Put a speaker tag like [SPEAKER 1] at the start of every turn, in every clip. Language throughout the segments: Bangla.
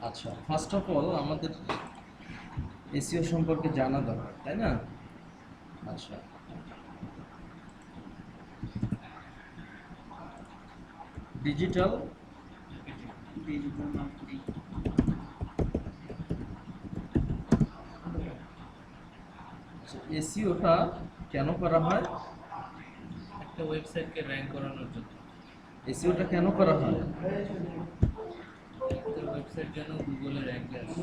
[SPEAKER 1] আচ্ছা, ফার্স্ট অফ অল আমাদের এসইও সম্পর্কে জানা দরকার, তাই না? আচ্ছা, ডিজিটাল
[SPEAKER 2] ডিজিটাল মার্কেটিং
[SPEAKER 1] এসইওটা কেন করা হয়?
[SPEAKER 3] একটা ওয়েবসাইটকে র্যাঙ্ক করানোর জন্য।
[SPEAKER 1] এসইওটা কেন করা হয়?
[SPEAKER 3] একটা ওয়েবসাইট যেন গুগলে র্যাঙ্কে আসে।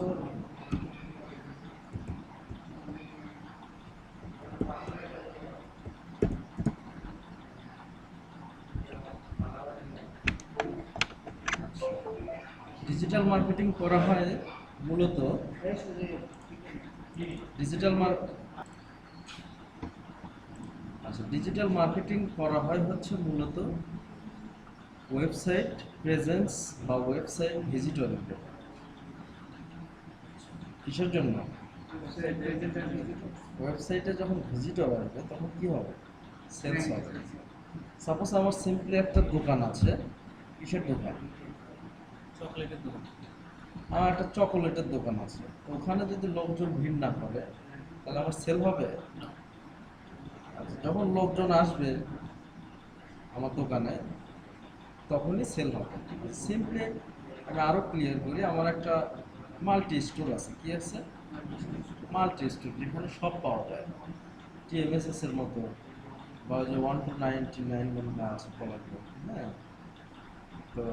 [SPEAKER 1] ডিজিটাল মার্কেটিং করা হয় মূলত ডিজিটাল মার আচ্ছা, ডিজিটাল মার্কেটিং করা হয় হচ্ছে মূলত ওয়েবসাইট প্রেজেন্স বা ওয়েবসাইট ভিজিটরের উপর। কিসের জন্য? ওয়েবসাইটে যখন ভিজিটর আসবে তখন কি হবে? সেলস হবে। সাপোজ আমার সিম্পলি একটা দোকান আছে। কিসের দোকান?
[SPEAKER 3] চকলেটের দোকান।
[SPEAKER 1] আমার একটা চকোলেটের দোকান আছে, তো ওখানে যদি লোকজন ভিড় না করে তাহলে আমার সেল হবে? আচ্ছা, যখন লোকজন আসবে আমার দোকানে তখনই সেল হবে। সিম্পলি আমি আরও ক্লিয়ার করি, আমার একটা মাল্টি স্টোর আছে। কি আছে? মাল্টি স্টোর, যেখানে সব পাওয়া যায়, টিএমএসএস এর মতো, বা ওই যে 1 to 99 মনে আছে প্রোডাক্ট। হ্যাঁ, তো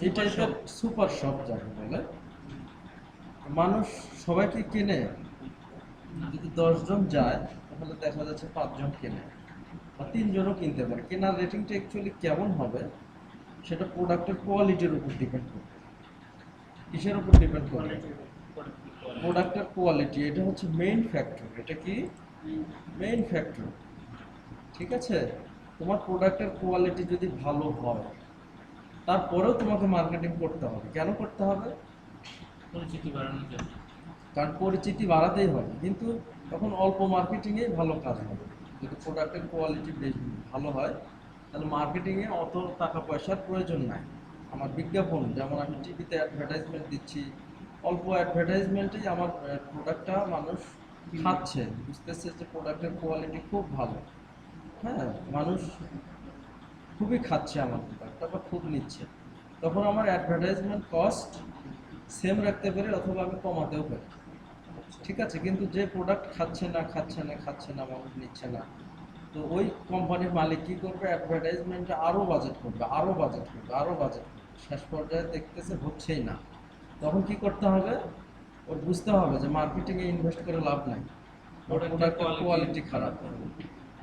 [SPEAKER 1] এই টাইপের সুপার শপ যাকে বলে। মানুষ সবাইকে কেনে, যদি 10 জন যায় তাহলে দেখা যাচ্ছে 5 জন কেনে বা 3 জনও কিনতে পারে। কেনার রেটিংটা অ্যাকচুয়ালি কেমন হবে সেটা প্রোডাক্টের কোয়ালিটির উপর ডিপেন্ড করবে। কিসের উপর ডিপেন্ড করবে? প্রোডাক্টের কোয়ালিটি, এটা হচ্ছে মেইন ফ্যাক্টর। এটা কি মেইন ফ্যাক্টর? ঠিক আছে, তোমার প্রোডাক্টের কোয়ালিটি যদি ভালো হয় তারপরেও তোমাকে মার্কেটিং করতে হবে। কেন করতে হবে?
[SPEAKER 3] পরিচিতি বাড়ানোর জন্য।
[SPEAKER 1] কারণ পরিচিতি বাড়াতেই হবে, কিন্তু তখন অল্প মার্কেটিংয়েই ভালো কাজ হবে। যদি প্রোডাক্টের কোয়ালিটি বেশ ভালো হয় তাহলে মার্কেটিংয়ে অত টাকা পয়সার প্রয়োজন নাই। আমার বিজ্ঞাপন, যেমন আমি টিভিতে অ্যাডভার্টাইজমেন্ট দিচ্ছি, অল্প অ্যাডভার্টাইজমেন্টেই আমার প্রোডাক্টটা মানুষ খাচ্ছে, বুঝতেছে যে প্রোডাক্টের কোয়ালিটি খুব ভালো। হ্যাঁ, মানুষ খুবই খাচ্ছে আমার প্রোডাক্টটা বা খুব নিচ্ছে, তখন আমার অ্যাডভার্টাইজমেন্ট কস্ট সেম রাখতে পারি অথবা আমি কমাতেও পারি। ঠিক আছে, কিন্তু যে প্রোডাক্ট খাচ্ছে না মানুষ নিচ্ছে না, তো ওই কোম্পানির মালিক কি করবে? অ্যাডভার্টাইজমেন্টে আরও বাজেট করবে, শেষ পর্যায়ে দেখতেছে হচ্ছেই না। তখন কি করতে হবে? ওর বুঝতে হবে যে মার্কেটিংয়ে ইনভেস্ট করে লাভ নাই, ওর প্রোডাক্টের কোয়ালিটি খারাপ।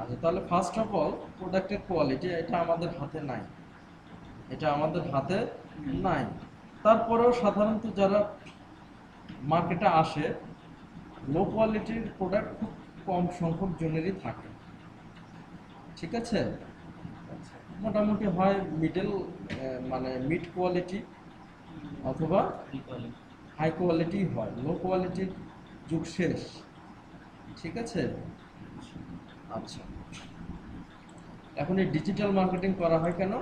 [SPEAKER 1] আচ্ছা, তাহলে ফার্স্ট অফ অল প্রোডাক্টের কোয়ালিটি এটা আমাদের হাতে নাই, নাই। তারপরেও সাধারণত যারা মার্কেটে আসে, লো কোয়ালিটির প্রোডাক্ট খুব কম সংখ্যক জনেরই থাকে। ঠিক আছে, মোটামুটি হয় মিডল, মানে মিড কোয়ালিটি অথবা হাই কোয়ালিটি হয়। লো কোয়ালিটির যুগ শেষ। ঠিক আছে, আচ্ছা, এখন এই ডিজিটাল মার্কেটিং করা হয় কেন?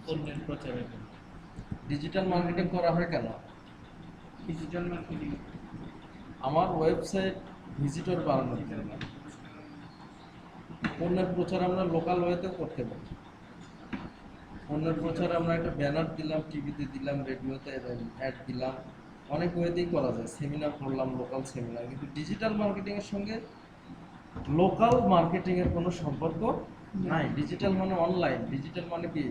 [SPEAKER 3] পণ্যের প্রচারের জন্য।
[SPEAKER 1] ডিজিটাল মার্কেটিং করা হয় কেন?
[SPEAKER 2] ডিজিটাল মার্কেটিং
[SPEAKER 1] আমার ওয়েবসাইট ভিজিটর বাড়ানোর জন্য। পণ্যের প্রচার আমরা লোকাল ওয়েতেও করতে পারি। পণ্যের প্রচার আমরা একটা ব্যানার দিলাম, টিভিতে দিলাম, রেডিওতে অ্যাড দিলাম, অনেক ওয়েতেই করা যায়। সেমিনার করলাম, লোকাল সেমিনার। কিন্তু ডিজিটাল মার্কেটিংয়ের সঙ্গে লোকাল মার্কেটিংয়ের কোনো সম্পর্ক নাই। ডিজিটাল মানে অনলাইন, ডিজিটাল মানে কি?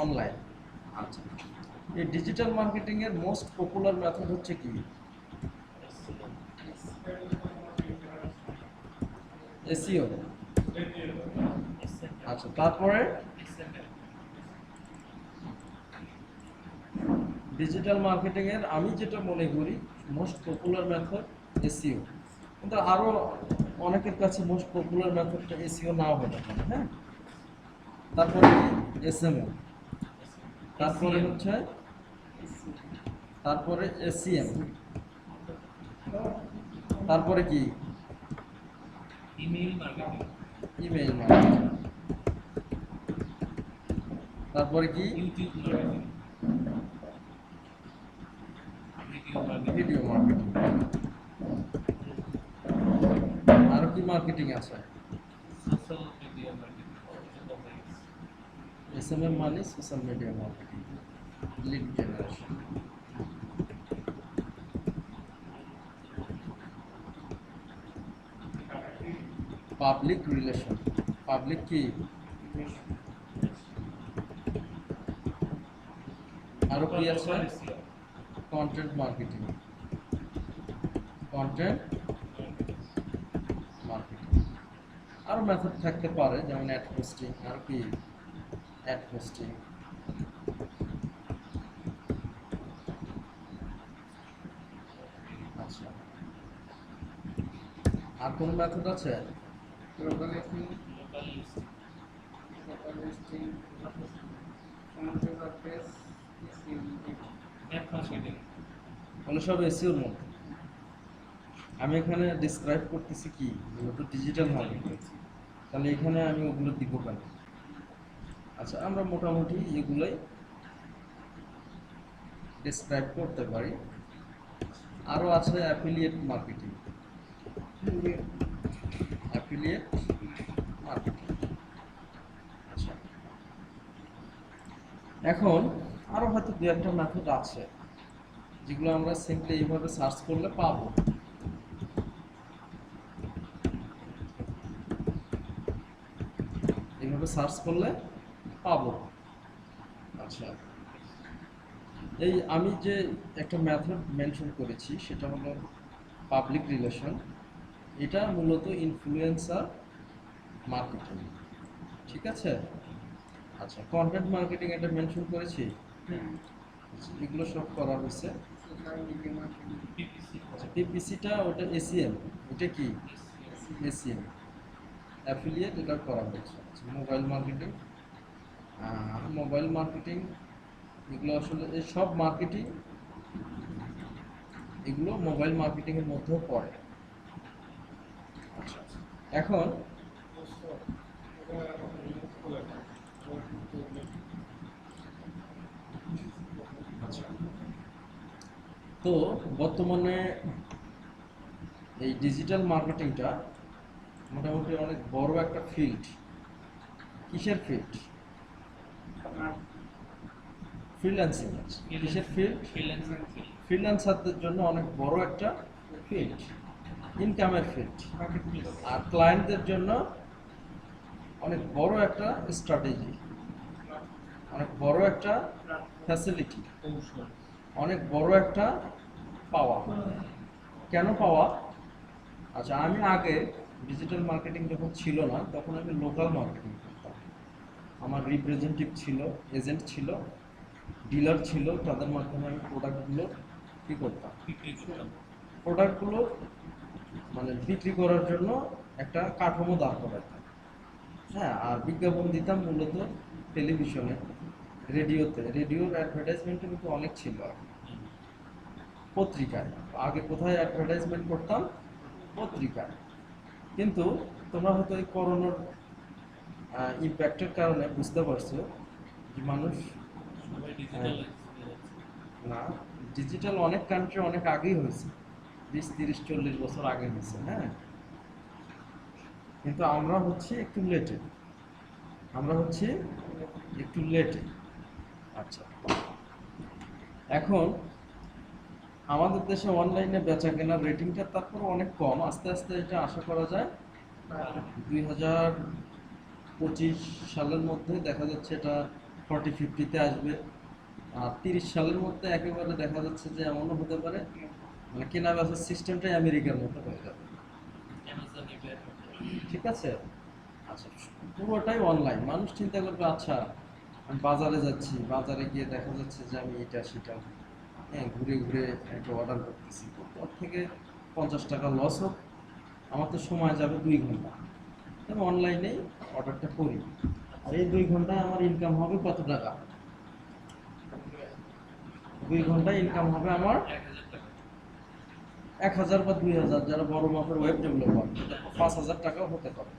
[SPEAKER 1] অনলাইন। আচ্ছা, এই ডিজিটাল মার্কেটিংয়ের মোস্ট পপুলার মেথড হচ্ছে কি? এসইও। আচ্ছা, তারপরে ডিজিটাল মার্কেটিংয়ের আমি যেটা মনে করি মোস্ট পপুলার মেথড এসইও, কিন্তু আরও অনেকের কাছে মোস্ট পপুলার মেথডটা এসইও নাও হতে পারে। হ্যাঁ, তারপরে এসএমএল, তারপরে হচ্ছে এসিএম, তারপরে কি?
[SPEAKER 3] Email marketing.
[SPEAKER 1] ইমেইল মার্কেটিং, তারপরে কি
[SPEAKER 3] YouTube marketing, video marketing,
[SPEAKER 1] video marketing, আরো কি মার্কেটিং আছে?
[SPEAKER 3] সোশ্যাল মিডিয়া মার্কেটিং,
[SPEAKER 1] এসএমএম মানে social media marketing, lead generation, public relation, public কি আরো কি আছে? কন্টেন্ট মার্কেটিং, কন্টেন্ট মার্কেটিং, আরো মেথড থাকতে পারে যেমন অ্যাড পোস্টিং, আর কি অ্যাড পোস্টিং, আচ্ছা আর কোন মেথড আছে?
[SPEAKER 2] লোকাল লিস্টিং, সমুদ্র সার্ফেস,
[SPEAKER 3] নেট মার্কেটিং,
[SPEAKER 1] বলে সব এসইওর মধ্যে। আমি এখানে ডিসক্রাইব করতেছি কি মূলত ডিজিটাল মার্কেটিং, তাহলে এখানে আমি ওগুলো দিব কেন? আচ্ছা আমরা মোটামুটি এগুলোই ডিসক্রাইব করতে পারি। আরো আছে অ্যাফিলিয়েট মার্কেটিং, অ্যাফিলিয়েট মার্কেটিং। আচ্ছা এখন আরো হয়তো দু একটা মেথড আছে যেগুলো আমরা সিম্পলি এইভাবে সার্চ করলে পাবো। এইভাবে সার্চ করলে পাবো। আচ্ছা এই আমি যে একটা মেথড মেনশন করেছি সেটা হলো পাবলিক রিলেশন, এটা মূলত ইনফ্লুয়েন্সার মার্কেটিং, ঠিক আছে? আচ্ছা কন্টেন্ট মার্কেটিং এটা মেনশন করেছি, আচ্ছা, এগুলো সব করা হয়েছে।
[SPEAKER 2] সোশ্যাল মিডিয়া মার্কেটিং,
[SPEAKER 3] পিপিসি,
[SPEAKER 1] আচ্ছা পিপিসিটা ওটা এসিএম, এটা কি এসিএম, অ্যাফিলিয়েট এটা করা হয়েছে। আচ্ছা মোবাইল মার্কেটিং, মোবাইল মার্কেটিং এগুলো আসলে এই সব মার্কেটিং এগুলো মোবাইল মার্কেটিং এর মধ্যেও পড়ে। আচ্ছা এখন আচ্ছা তো বর্তমানে এই ডিজিটাল মার্কেটিংটা মোটামুটি অনেক বড় একটা ফিল্ড। কিসের ফিল্ড? ফ্রিল্যান্সিং। কিসের ফিল্ড?
[SPEAKER 3] ফ্রিল্যান্সিং ফিল্ড,
[SPEAKER 1] ফ্রিল্যান্সারদের জন্য অনেক বড় একটা ফিল্ড, ইনকামের ফিল্ড।
[SPEAKER 3] মার্কেটপ্লেস,
[SPEAKER 1] আর ক্লায়েন্টদের জন্য অনেক বড় একটা স্ট্র্যাটেজি, অনেক বড় একটা ফ্যাসিলিটি,
[SPEAKER 3] কৌশল,
[SPEAKER 1] অনেক বড় একটা পাওয়া। কেন পাওয়া? আচ্ছা আমি আগে ডিজিটাল মার্কেটিং যখন ছিল না তখন আমি লোকাল মার্কেটিং করতাম। আমার রিপ্রেজেন্টেটিভ ছিল, এজেন্ট ছিল, ডিলার ছিল, তাদের মাধ্যমে আমি প্রোডাক্টগুলো কী করতাম,
[SPEAKER 3] বিক্রি করতাম,
[SPEAKER 1] প্রোডাক্টগুলো মানে বিক্রি করার জন্য একটা কাঠামো দাঁড় করাতাম। হ্যাঁ আর বিজ্ঞাপন দিতাম মূলত টেলিভিশনে, রেডিওতে। রেডিওর অ্যাডভার্টাইজমেন্টও কিন্তু অনেক ছিল আগে। পত্রিকায় আগে কোথায় অ্যাডভার্টাইজমেন্ট করতাম? পত্রিকায়। কিন্তু তোমরা হয়তো এই করোনার ইম্প্যাক্টের কারণে বুঝতে পারছো যে মানুষ
[SPEAKER 3] সবাই ডিজিটালাইজ হয়ে যাচ্ছে।
[SPEAKER 1] না, ডিজিটাল অনেক কান্ট্রি অনেক আগেই হয়েছে, 20, 30, 40 বছর আগে হয়েছে। হ্যাঁ কিন্তু আমরা হচ্ছে একটু লেটে, আমরা হচ্ছে একটু লেটে। আচ্ছা এখন আমাদের দেশে অনলাইনে বেচা কেনার রেটিংটা তারপর অনেক কম, আস্তে আস্তে এটা আশা করা যায় 2025 সালের মধ্যে দেখা যাচ্ছে এটা 40-50-তে আসবে। আর 30 সালের মধ্যে একেবারে দেখা যাচ্ছে যে এমনও হতে পারে মানে কেনা বেচার সিস্টেমটাই আমেরিকার মতো হয়ে যাবে।
[SPEAKER 3] অ্যামাজন, ইবে,
[SPEAKER 1] ঠিক আছে? আচ্ছা পুরোটাই অনলাইন। মানুষ চিন্তা করবে আচ্ছা আমি বাজারে যাচ্ছি, বাজারে গিয়ে দেখা যাচ্ছে যে আমি এটা সেটা হ্যাঁ ঘুরে ঘুরে একটা অর্ডার করতেছি, ওর থেকে 50 টাকা লস হোক, আমার তো সময় যাবে 2 ঘন্টা, আমি অনলাইনেই অর্ডারটা করি। আর এই 2 ঘন্টায় আমার ইনকাম হবে কত টাকা? 2 ঘন্টায় ইনকাম হবে আমার
[SPEAKER 3] 1000 টাকা,
[SPEAKER 1] 1000 বা 2000, যারা বড় মাপের ওয়েব ডেভেলপার 5000 টাকাও হতে পারে,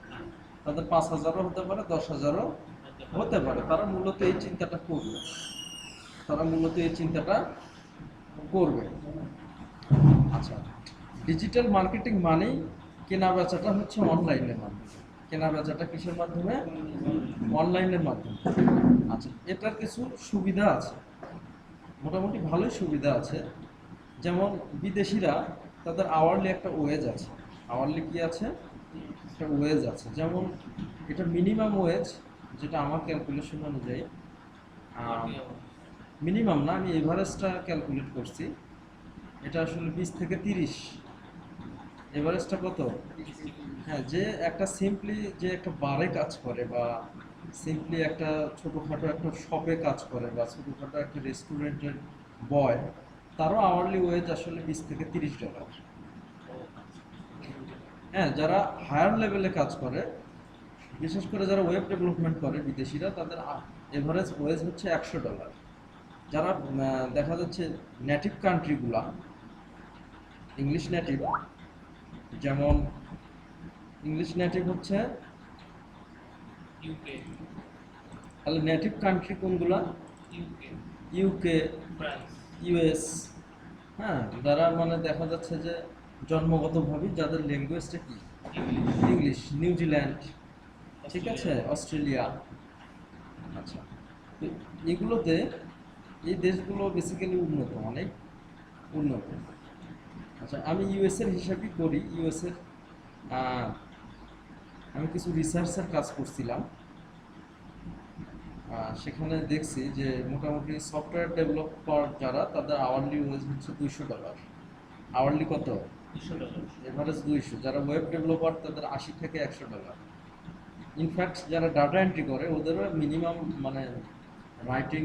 [SPEAKER 1] তাদের 5000ও হতে পারে, 10,000ও হতে পারে তারা মূলত এই চিন্তাটা করবে, তারা মূলত এই চিন্তাটা করবে। আচ্ছা, ডিজিটাল মার্কেটিং মানেই কেনা বেচাটা হচ্ছে অনলাইনের মাধ্যমে। কেনা বেচাটা কিসের মাধ্যমে? অনলাইনের মাধ্যমে। আচ্ছা, এটার কিছু সুবিধা আছে, মোটামুটি ভালোই সুবিধা আছে। যেমন বিদেশিরা তাদের আওয়ারলি একটা ওয়েজ আছে। আওয়ারলি কি আছে? একটা ওয়েজ আছে। যেমন এটা মিনিমাম ওয়েজ, যেটা আমার ক্যালকুলেশন অনুযায়ী, মিনিমাম না, আমি এভারেজটা ক্যালকুলেট করছি। এটা আসলে 20 থেকে 30। এভারেজটা কত? হ্যাঁ, যে একটা সিম্পলি যে একটা বারে কাজ করে, বা সিম্পলি একটা ছোটোখাটো একটা শপে কাজ করে, বা ছোটোখাটো একটা রেস্টুরেন্টের বয়, তারও আওয়ারলি ওয়েজ আসলে $20 থেকে $30। হ্যাঁ, যারা হায়ার লেভেলে কাজ করে, বিশেষ করে যারা ওয়েব ডেভেলপমেন্ট করে বিদেশিরা, তাদের এভারেজ ওয়েজ হচ্ছে $100। যারা দেখা যাচ্ছে নেটিভ কান্ট্রিগুলা, ইংলিশ নেটিভ, যেমন ইংলিশ নেটিভ হচ্ছে,
[SPEAKER 3] ইউকে,
[SPEAKER 1] তাহলে নেটিভ কান্ট্রি কোনগুলা?
[SPEAKER 3] UK,
[SPEAKER 1] UK,
[SPEAKER 3] France,
[SPEAKER 1] US. হ্যাঁ, যারা মানে দেখা যাচ্ছে যে জন্মগতভাবে যাদের ল্যাঙ্গুয়েজটা কি?
[SPEAKER 3] English,
[SPEAKER 1] English. নিউজিল্যান্ড, ঠিক আছে, অস্ট্রেলিয়া। আচ্ছা, তো এগুলোতে, এই দেশগুলো বেসিক্যালি উন্নত, অনেক উন্নত। আচ্ছা, আমি ইউএসের হিসাবই করি। ইউএসের আমি কিছু রিসার্চের কাজ করছিলাম। সেখানে দেখছি যে মোটামুটি সফটওয়্যার ডেভেলপার যারা, তাদের আওয়ারলি ওয়েজ হচ্ছে $200। আওয়ারলি কত?
[SPEAKER 3] $200।
[SPEAKER 1] এভারেজ 200। যারা ওয়েব ডেভেলপার তাদের 80 থেকে $100। ইনফ্যাক্ট যারা ডাটা এন্ট্রি করে ওদেরও মিনিমাম মানে রাইটিং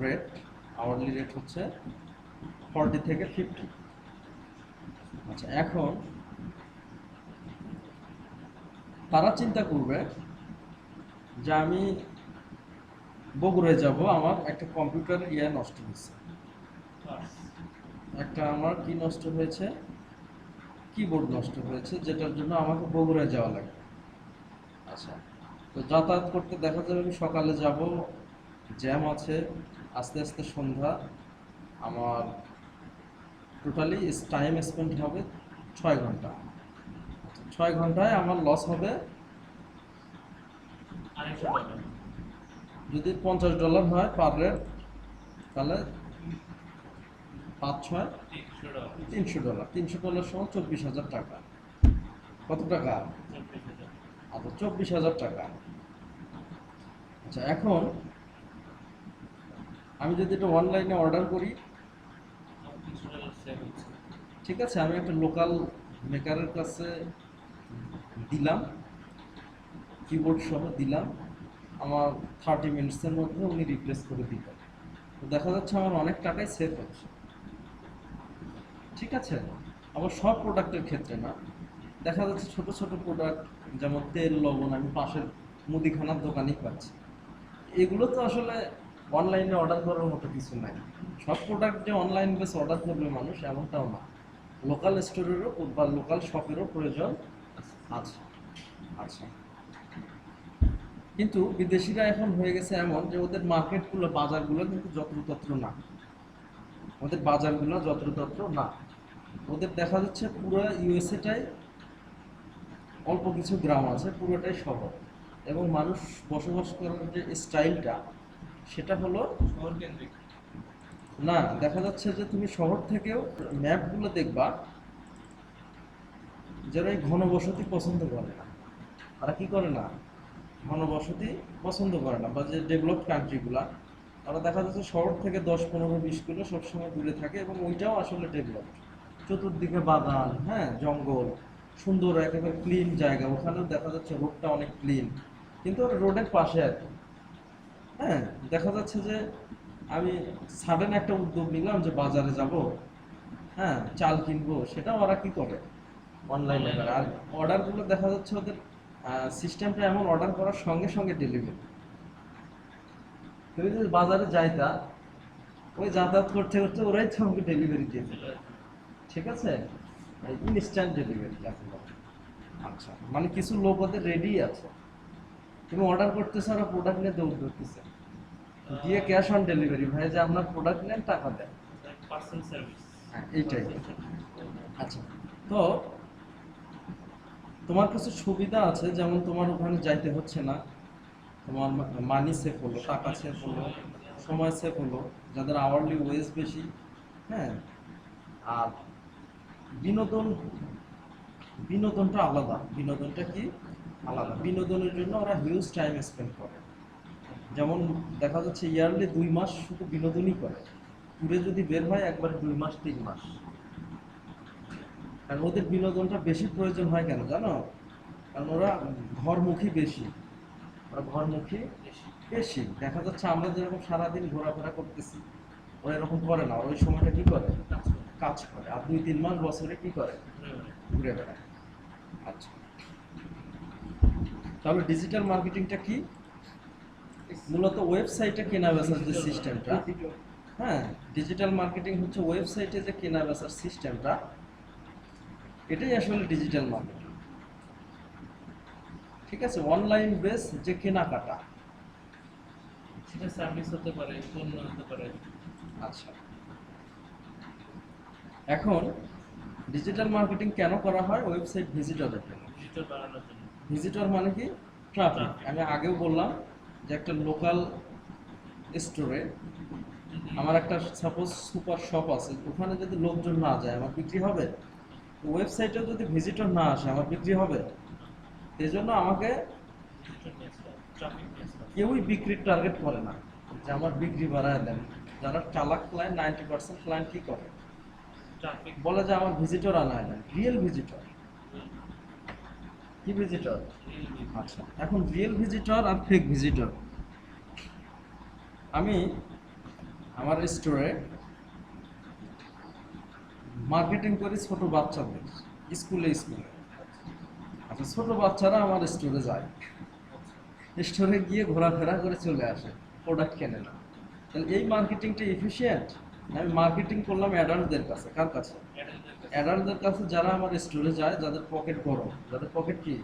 [SPEAKER 1] রেট, আওয়ারলি রেট হচ্ছে 40 থেকে 50। আচ্ছা, এখন তারা চিন্তা করবে যে আমি বগুড়ায় যাব, আমার একটা কম্পিউটার নষ্ট হয়েছে, একটা আমার কি নষ্ট হয়েছে? কিবোর্ড নষ্ট হয়েছে, যেটার জন্য আমাকে বগুড়ায় যাওয়া লাগবে। আচ্ছা, তো যাতায়াত করতে দেখা যাবে আমি সকালে যাব, জ্যাম আছে, আস্তে আস্তে সন্ধ্যা, আমার টোটালি টাইম স্পেন্ড হবে 6 ঘন্টা। 6 ঘন্টায় আমার লস হবে,
[SPEAKER 3] $200।
[SPEAKER 1] যদি $50 হয় পার রেট, তাহলে 5 6
[SPEAKER 3] $300,
[SPEAKER 1] $300। $300 সমান 24,000 টাকা। কত টাকা?
[SPEAKER 3] 24,000।
[SPEAKER 1] আচ্ছা, 24,000 টাকা। আচ্ছা, এখন আমি যদি এটা অনলাইনে অর্ডার করি,
[SPEAKER 3] আমার $300 সেভ হচ্ছে।
[SPEAKER 1] ঠিক আছে, আমি একটা লোকাল মেকারের কাছে দিলাম, কিবোর্ড সহ দিলাম, আমার 30 মিনিটসের মধ্যে উনি রিপ্লেস করে দিলেন। তো দেখা যাচ্ছে আমার অনেক টাকাই সেভ হচ্ছে, ঠিক আছে। আবার সব প্রোডাক্টের ক্ষেত্রে না, দেখা যাচ্ছে ছোট ছোট প্রোডাক্ট, যেমন তেল লবণ, আমি পাশের মুদিখানার দোকানেই পাচ্ছি। এগুলো তো আসলে অনলাইনে অর্ডার করার মতো কিছু নাই। সব প্রোডাক্ট যে অনলাইন বেস অর্ডার করবে মানুষ, এমনটাও না। লোকাল স্টোরেরও বা লোকাল শপেরও প্রয়োজন আছে। আচ্ছা, কিন্তু বিদেশিরা এখন হয়ে গেছে এমন যে ওদের মার্কেটগুলো, বাজারগুলো কিন্তু যত্রতত্র না। ওদের বাজারগুলো যত্রতত্র না। ওদের দেখা যাচ্ছে পুরো ইউএসএটাই অল্প কিছু গ্রাম আছে, পুরোটাই শহর। এবং মানুষ বসবাস করার যে স্টাইলটা, সেটা হলো
[SPEAKER 3] শহর কেন্দ্রিক।
[SPEAKER 1] না, দেখা যাচ্ছে যে তুমি শহর থেকেও ম্যাপগুলো দেখবা, যারা এই ঘনবসতি পছন্দ করে না। তারা কি করে না? ঘনবসতি পছন্দ করে না। বা যে ডেভেলপড কান্ট্রিগুলা, তারা দেখা যাচ্ছে শহর থেকে 10 15 20 কিলো সবসময় দূরে থাকে, এবং ওইটাও আসলে ডেভেলপড। চতুর্দিকে বাগান, হ্যাঁ, জঙ্গল, সুন্দর একেবারে ক্লিন জায়গা। ওখানেও দেখা যাচ্ছে রোডটা অনেক ক্লিন, কিন্তু রোডের পাশে আর কি। হ্যাঁ, দেখা যাচ্ছে যে আমি সাডেন একটা উদ্যোগ নিলাম যে বাজারে যাব, হ্যাঁ, চাল কিনবো, সেটাও ওরা কি করে? অনলাইনে করে। আর অর্ডারগুলো দেখা যাচ্ছে ওদের সিস্টেমটা এমন, অর্ডার করার সঙ্গে সঙ্গে ডেলিভারি। তুমি যদি বাজারে যাইতা, ওই যাতায়াত করতে করতে ওরাই তোমাকে ডেলিভারি দিয়ে দিবে, ঠিক আছে। ইনস্ট্যান্ট ডেলিভারি যাকে বলে। আচ্ছা, মানে কিছু লোক ওদের রেডি আছে, তুমি অর্ডার করতেছো আর প্রোডাক্ট নিয়ে দৌড় ধরতেছে, দিয়ে ক্যাশ অন ডেলিভারি, ভাই যে আপনার প্রোডাক্ট নেন টাকা দেন।
[SPEAKER 3] Parcel service.
[SPEAKER 1] হ্যাঁ, এইটাই। আচ্ছা, তো তোমার কিছু সুবিধা আছে, যেমন তোমার ওখানে যাইতে হচ্ছে না, তোমার মানি সেভ হলো, টাকা সেভ হলো, সময় সেভ হলো, যাদের আওয়ারলি ওয়েজ বেশি। হ্যাঁ, আর বিনোদন, বিনোদনটা আলাদা। বিনোদনটা কি আলাদা, বিনোদনের জন্য ওরা হিউজ টাইম স্পেন্ড করে। যেমন দেখা যাচ্ছে ইয়ারলি 2 মাস শুধু বিনোদনই করে, ট্যুরে যদি বের হয় একবার 2 মাস 3 মাস। কারণ ওদের বিনোদনটা বেশি প্রয়োজন হয় কেন জানো? কারণ ওরা ঘরমুখী বেশি, ওরা ঘরমুখী বেশি। দেখা যাচ্ছে আমরা যেরকম সারাদিন ঘোরাফেরা করতেছি, ওরা এরকম করে না, ওরা ওই সময়টা কি করে, কাজ করে। আর 2-3 মাস বছরে কি করে, ঘুরে বেড়ায়। আচ্ছা, তাহলে ডিজিটাল মার্কেটিংটা কি? মূলত ওয়েবসাইটে কেনা বেচার যে সিস্টেমটা, হ্যাঁ, ডিজিটাল মার্কেটিং হচ্ছে ওয়েবসাইটে যে কেনা বেচার সিস্টেমটা, এটাই আসলে ডিজিটাল মার্কেটিং। ঠিক আছে, অনলাইন বেস যে কেনাকাটা।
[SPEAKER 3] সেটা সার্ভিস হতে পারে, পণ্য হতে পারে।
[SPEAKER 1] আচ্ছা, এখন ডিজিটাল মার্কেটিং কেন করা হয়? ওয়েবসাইট ভিজিটরের জন্য।
[SPEAKER 3] ভিজিটর বাড়ানোর জন্য।
[SPEAKER 1] ভিজিটর মানে কি? ট্রাফিক। আমি আগেও বললাম যে একটা লোকাল স্টোরে আমার একটা সাপোজ সুপার শপ আছে, ওখানে যদি লোকজন না যায় আমার বিক্রি হবে? ওয়েবসাইটেও যদি ভিজিটর না আসে আমার বিক্রি হবে? এই জন্য আমাকে
[SPEAKER 3] ভিজিটর নিয়ে আসতে হবে, ট্রাফিক নিয়ে আসতে হবে।
[SPEAKER 1] কেউই বিক্রির টার্গেট করে না যে আমার বিক্রি বাড়ায় দেন। যারা চালাক ক্লায়েন্ট, 90% ক্লায়েন্ট কি করে,
[SPEAKER 3] ট্রাফিক
[SPEAKER 1] বলে যে আমার ভিজিটর আনায় দেন। রিয়েল ভিজিটর কি? ভিজিটর। আচ্ছা, এখন রিয়েল ভিজিটর আর ফেক ভিজিটর। আমি আমার স্টোরে মার্কেটিং করি ছোট বাচ্চাদের, স্কুলে স্কুলে। আচ্ছা, ছোট বাচ্চারা আমার স্টোরে যায়, স্টোরে গিয়ে ঘোরাফেরা করে চলে আসে, প্রোডাক্ট কেনে না। তাহলে এই মার্কেটিংটা এফিশিয়েন্ট? আমি মার্কেটিং করলাম অ্যাডাল্টদের কাছে। কার কাছে? অ্যাডাল্টদের কাছে, যারা আমার স্টোরে যায়, যাদের পকেট গরম, যাদের পকেট কি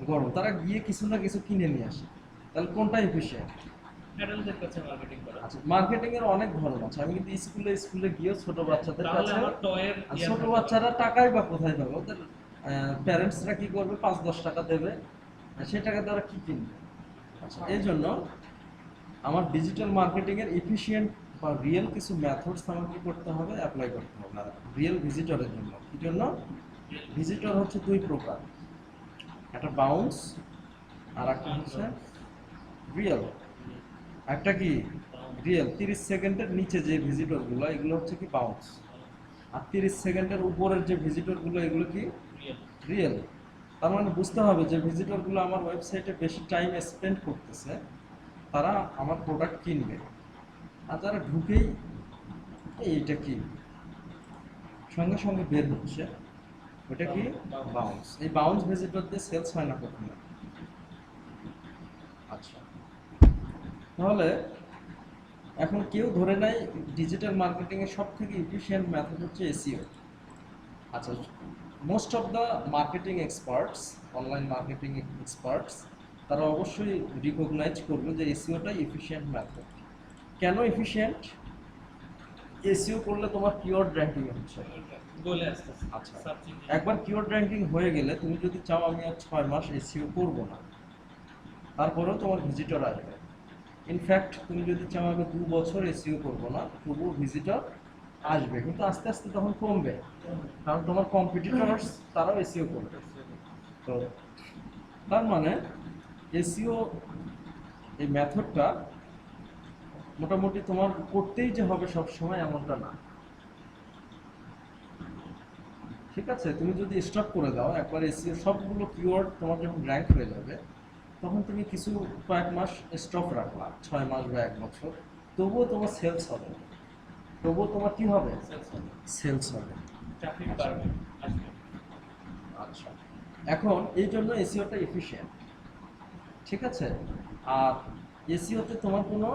[SPEAKER 1] গরম, তারা গিয়ে কিছু না কিছু কিনে নিয়ে আসে। তাহলে কোনটা এফিশিয়েন্ট?
[SPEAKER 3] অ্যাডাল্টদের কাছে মার্কেটিং করা।
[SPEAKER 1] আচ্ছা, মার্কেটিং এর অনেক ধরন আছে। আমি কিন্তু স্কুলে স্কুলে গিয়ে ছোট বাচ্চাদের
[SPEAKER 3] তাহলে
[SPEAKER 1] কাছে,
[SPEAKER 3] আমার টয়ের
[SPEAKER 1] আর ছোট বাচ্চারা টাকাই বা কোথায় পাবে? ওদের প্যারেন্টসরা কি করবে? 5-10 টাকা দেবে, সেই টাকা দ্বারা কি কিনবে? আচ্ছা, এই জন্য আমার ডিজিটাল মার্কেটিং এর এফিশিয়েন্ট বা রিয়েল কিছু মেথডস আমাকে কি করতে হবে? অ্যাপ্লাই করতে হবে রিয়েল ভিজিটরের জন্য। কি জন্য? ভিজিটর হচ্ছে 2 প্রকার, একটা বাউন্স আর একটা হচ্ছে রিয়েল। একটা কি রিয়েল, 30 সেকেন্ডের নিচে যে ভিজিটরগুলো, এগুলো হচ্ছে কি বাউন্স। আর 30 সেকেন্ডের উপরের যে ভিজিটরগুলো, এগুলো কি রিয়েল। তার মানে বুঝতে হবে যে ভিজিটরগুলো আমার ওয়েবসাইটে বেশি টাইম স্পেন্ড করতেছে, তারা আমার প্রোডাক্ট কিনবে। আর যারা ঢুকেই এইটা কি সঙ্গে সঙ্গে বের হচ্ছে, ওটা কি বাউন্স। এই বাউন্স ভিজিটরদের সেলস হয় না কখনো। আচ্ছা, তাহলে এখন কেউ ধরে নেয় ডিজিটাল মার্কেটিং এর সব থেকে এফিশিয়েন্ট মেথড হচ্ছে এসইও। আচ্ছা, most of the marketing experts, online marketing experts, তারা অবশ্যই রিকগনাইজ করবে যে এসইওটাই এফিশিয়েন্ট মেথড। কেন এফিশিয়েন্ট? এসইও করলে তোমার কিওয়ার্ড র্যাঙ্কিং হচ্ছে।
[SPEAKER 3] বলে আসতেছে।
[SPEAKER 1] আচ্ছা,
[SPEAKER 3] সার্চ ইঞ্জিন
[SPEAKER 1] একবার কিওয়ার্ড র্যাঙ্কিং হয়ে গেলে, তুমি যদি চাও আমি আর 6 মাস এসইও করবো না, তারপরেও তোমার ভিজিটর আসবে। ইনফ্যাক্ট তুমি যদি চাও আমি 2 বছর এসইও করবো না, তবুও ভিজিটর আসবে, কিন্তু আস্তে আস্তে তখন কমবে, কারণ তোমার কম্পিটিটরস তারাও এসইও করবে। তো তার মানে এসইও এই মেথডটা মোটামুটি তোমার করতেই যে হবে সব সময় এমনটা না। ঠিক আছে, তুমি যদি স্টপ করে দাও একবার এসইও সবগুলো কিওয়ার্ড, তোমার যখন র্যাঙ্ক হয়ে যাবে, তখন তুমি কিছু কয়েক মাস স্টপ রাখলা, 6 মাস বা 1 বছর, তবুও তোমার সেলস হবে, তবুও তোমার কি হবে? সেলস হবে।
[SPEAKER 3] ট্রাফিক বাড়বে, আসবে।
[SPEAKER 1] আচ্ছা, এখন এই জন্য এসইওটা এফিশিয়েন্ট। ঠিক আছে, আর এসইওতে তোমার কোনো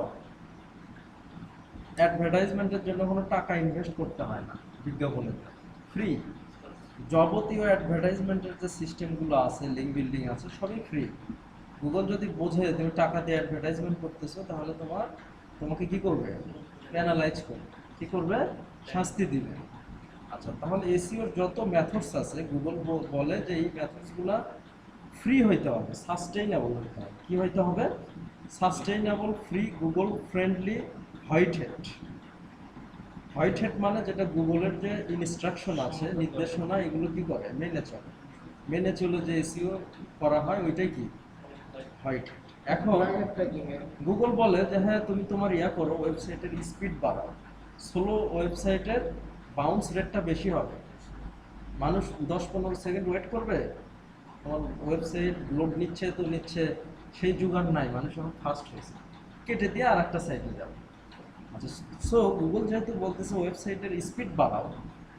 [SPEAKER 1] অ্যাডভার্টাইজমেন্টের জন্য কোনো টাকা ইনভেস্ট করতে হয় না, বিজ্ঞাপনের ফ্রি। যাবতীয় অ্যাডভার্টাইজমেন্টের যে সিস্টেমগুলো আছে, লিঙ্ক বিল্ডিং আছে, সবই ফ্রি। গুগল যদি বোঝে তুমি টাকা দিয়ে অ্যাডভার্টাইজমেন্ট করতেছো, তাহলে তোমাকে কি করবে? প্যানালাইজ করবে, কি করবে? শাস্তি দিবে। আচ্ছা, তাহলে এসইওর যত মেথডস আছে, গুগল বলে যে এই মেথডসগুলো ফ্রি হইতে হবে, সাস্টেইনেবল হইতে হবে। কি হইতে হবে? Sustainable, free, Google friendly, white hat. White hat মানে যেটা গুগলের যে ইনস্ট্রাকশন আছে, নির্দেশনা, এগুলো কি করে? মেনে চলে যে এসইও করা হয়, ওইটাই কি? White hat. এখন গুগল বলে যে হ্যাঁ, তুমি তোমার করো, ওয়েবসাইটের স্পিড বাড়াও, স্লো ওয়েবসাইটের বাউন্স রেটটা বেশি হবে। মানুষ 10-15 সেকেন্ড ওয়েট করবে তোমার ওয়েবসাইট লোড নিচ্ছে তো নিচ্ছে, সেই যুগ আর নাই। মানুষ এখন ফাস্ট হয়েছে, কেটে দিয়ে আর একটা সাইটে যাবে। আচ্ছা, সো গুগল যেহেতু বলতেছে ওয়েবসাইটের স্পিড বাড়াও,